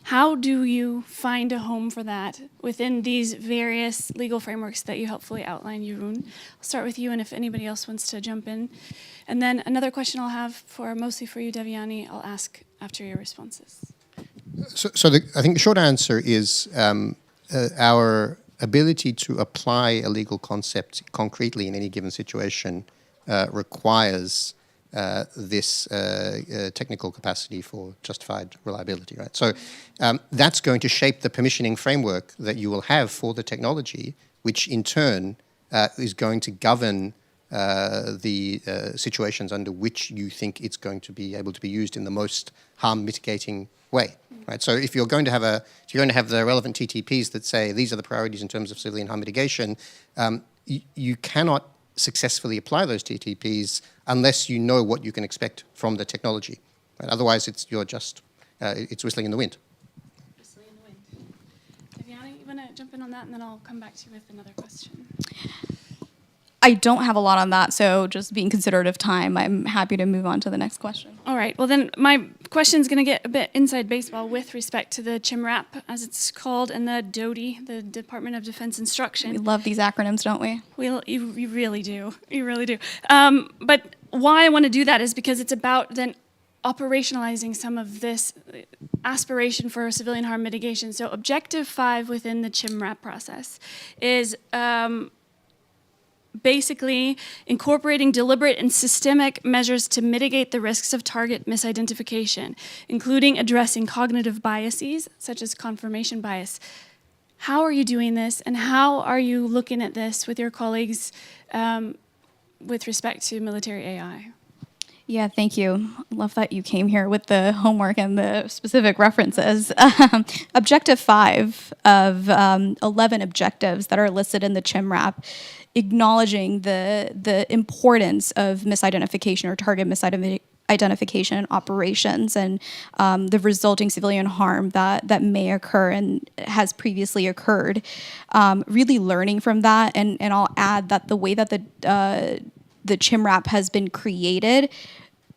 how do you find a home for that within these various legal frameworks that you helpfully outlined, Jeroen? I'll start with you, and if anybody else wants to jump in. And then another question I'll have mostly for you, Devyani, I'll ask after your responses. So I think the short answer is our ability to apply a legal concept concretely in any given situation requires this technical capacity for justified reliability, right? So that's going to shape the permissioning framework that you will have for the technology, which in turn is going to govern the situations under which you think it's going to be able to be used in the most harm mitigating way. Right, so if you're going to have the relevant TTPs that say these are the priorities in terms of civilian harm mitigation, you cannot successfully apply those TTPs unless you know what you can expect from the technology. Right? Otherwise, it's whistling in the wind. Whistling in the wind. Devyani, you want to jump in on that, and then I'll come back to you with another question. I don't have a lot on that, so just being considerate of time, I'm happy to move on to the next question. All right, well then my question's going to get a bit inside baseball with respect to the CHIMRAP, as it's called, and the DODI, the Department of Defense Instruction. We love these acronyms, don't we? You really do. You really do. But why I want to do that is because it's about then operationalizing some of this aspiration for civilian harm mitigation. So Objective 5 within the CHIMRAP process is basically incorporating deliberate and systemic measures to mitigate the risks of target misidentification, including addressing cognitive biases, such as confirmation bias. How are you doing this, and how are you looking at this with your colleagues with respect to military AI? Yeah, thank you. Love that you came here with the homework and the specific references. Objective 5 of 11 objectives that are listed in the CHIMRAP, acknowledging the importance of misidentification or target misidentification in operations and the resulting civilian harm that may occur and has previously occurred. Really learning from that, and I'll add that the way that the CHIMRAP has been created,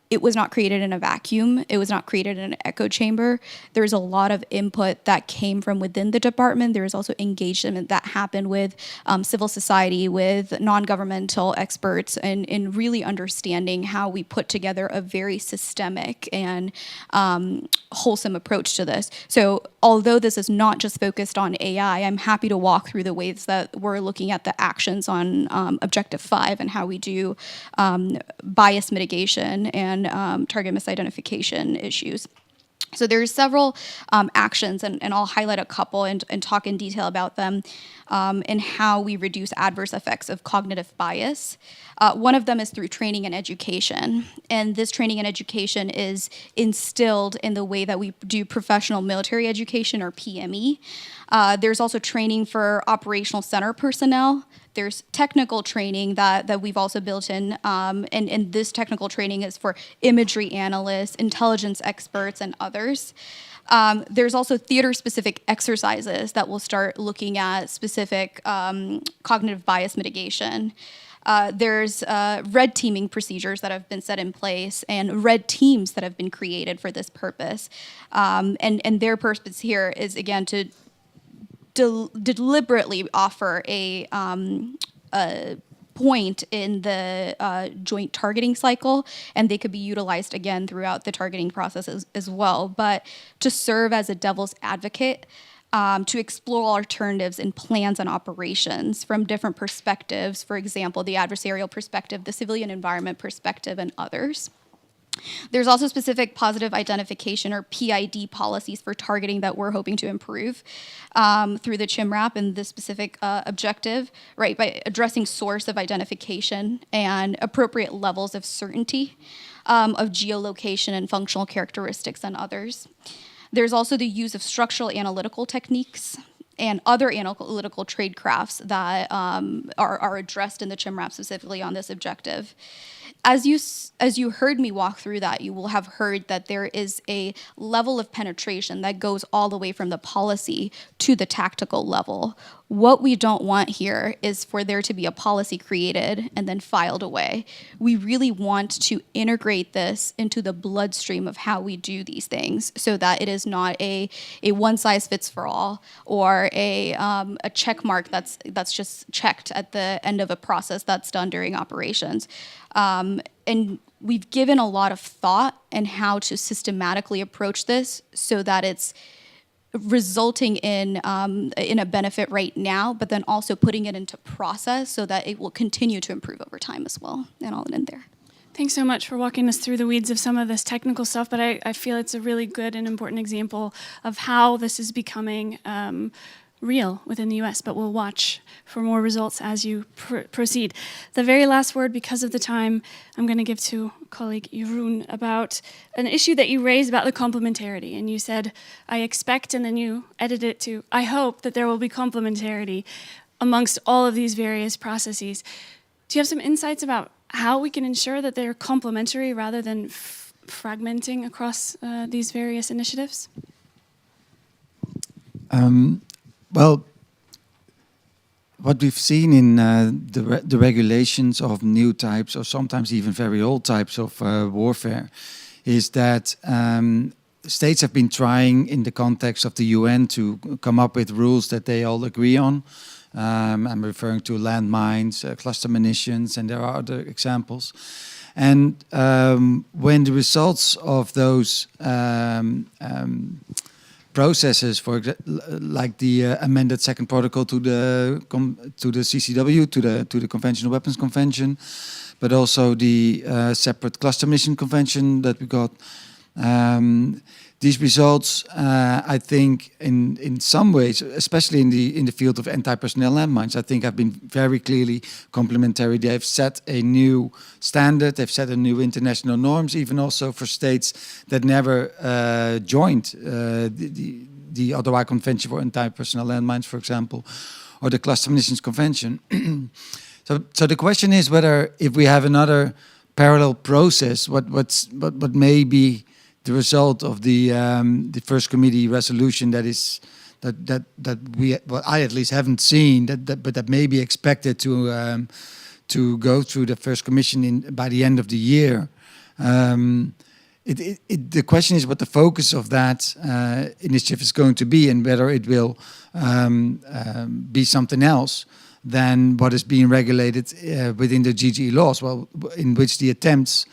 it was not created in a vacuum. It was not created in an echo chamber. There's a lot of input that came from within the department. There was also engagement that happened with civil society, with non-governmental experts, and in really understanding how we put together a very systemic and wholesome approach to this. So although this is not just focused on AI, I'm happy to walk through the ways that we're looking at the actions on Objective 5 and how we do bias mitigation and target misidentification issues. So there's several actions, and I'll highlight a couple and talk in detail about them, and how we reduce adverse effects of cognitive bias. One of them is through training and education, and this training and education is instilled in the way that we do professional military education, or PME. There's also training for operational center personnel. There's technical training that we've also built in, and this technical training is for imagery analysts, intelligence experts, and others. There's also theater-specific exercises that will start looking at specific cognitive bias mitigation. There's red teaming procedures that have been set in place and red teams that have been created for this purpose. And their purpose here is, again, to deliberately offer a point in the joint targeting cycle, and they could be utilized again throughout the targeting process as well, but to serve as a devil's advocate, to explore alternatives in plans and operations from different perspectives, for example, the adversarial perspective, the civilian environment perspective, and others. There's also specific positive identification, or PID, policies for targeting that we're hoping to improve through the CHIMRAP and this specific objective, right, by addressing source of identification and appropriate levels of certainty of geolocation and functional characteristics and others. There's also the use of structural analytical techniques and other analytical tradecrafts that are addressed in the CHIMRAP specifically on this objective. As you heard me walk through that, you will have heard that there is a level of penetration that goes all the way from the policy to the tactical level. What we don't want here is for there to be a policy created and then filed away. We really want to integrate this into the bloodstream of how we do these things, so that it is not a one-size-fits-for-all or a check mark that's just checked at the end of a process that's done during operations. And we've given a lot of thought in how to systematically approach this so that it's resulting in a benefit right now, but then also putting it into process so that it will continue to improve over time as well. And I'll end there. Thanks so much for walking us through the weeds of some of this technical stuff, but I feel it's a really good and important example of how this is becoming real within the US, but we'll watch for more results as you proceed. The very last word, because of the time, I'm going to give to colleague Jeroen about an issue that you raised about the complementarity. And you said, I expect, and then you edited it to, I hope that there will be complementarity amongst all of these various processes. Do you have some insights about how we can ensure that they're complementary rather than fragmenting across these various initiatives? Well, what we've seen in the regulations of new types, or sometimes even very old types of warfare, is that states have been trying, in the context of the UN, to come up with rules that they all agree on. I'm referring to landmines, cluster munitions, and there are other examples. And when the results of those processes, like the amended second protocol to the CCW, to the Conventional Weapons Convention, but also the separate cluster munition convention that we got. These results, I think, in some ways, especially in the field of anti-personnel landmines, I think have been very clearly complementary. They have set a new standard. They've set a new international norms, even also for states that never joined the Ottawa Convention for Anti-Personnel Landmines, for example, or the Cluster Munitions Convention. So the question is whether, if we have another parallel process, what may be the result of the first committee resolution that we, well, I at least haven't seen, but that may be expected to go through the first commission by the end of the year. The question is what the focus of that initiative is going to be, and whether it will be something else than what is being regulated within the GGE laws, well, in which the attempts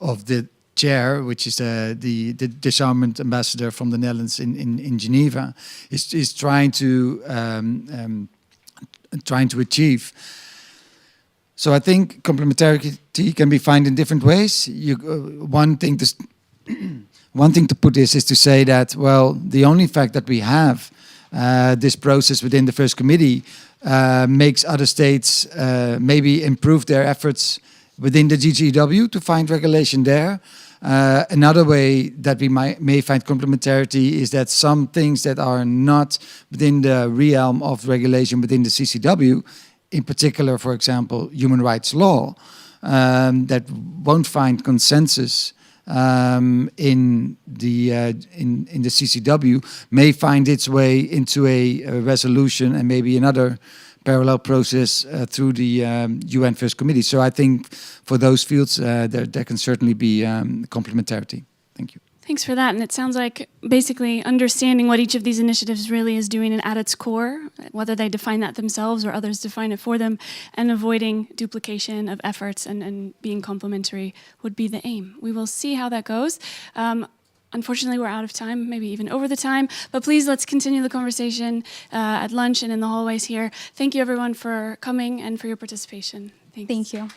of the chair, which is the disarmament ambassador from the Netherlands in Geneva, is trying to achieve. So I think complementarity can be found in different ways. One thing to put this is to say that, well, the only fact that we have this process within the first committee makes other states maybe improve their efforts within the GGEW to find regulation there. Another way that we may find complementarity is that some things that are not within the realm of regulation within the CCW, in particular, for example, human rights law, that won't find consensus in the CCW, may find its way into a resolution and maybe another parallel process through the UN First Committee. So I think for those fields, there can certainly be complementarity. Thank you. Thanks for that. And it sounds like basically understanding what each of these initiatives really is doing and at its core, whether they define that themselves or others define it for them, and avoiding duplication of efforts and being complementary would be the aim. We will see how that goes. Unfortunately, we're out of time, maybe even over the time, but please let's continue the conversation at lunch and in the hallways here. Thank you everyone for coming and for your participation. Thanks. Thank you.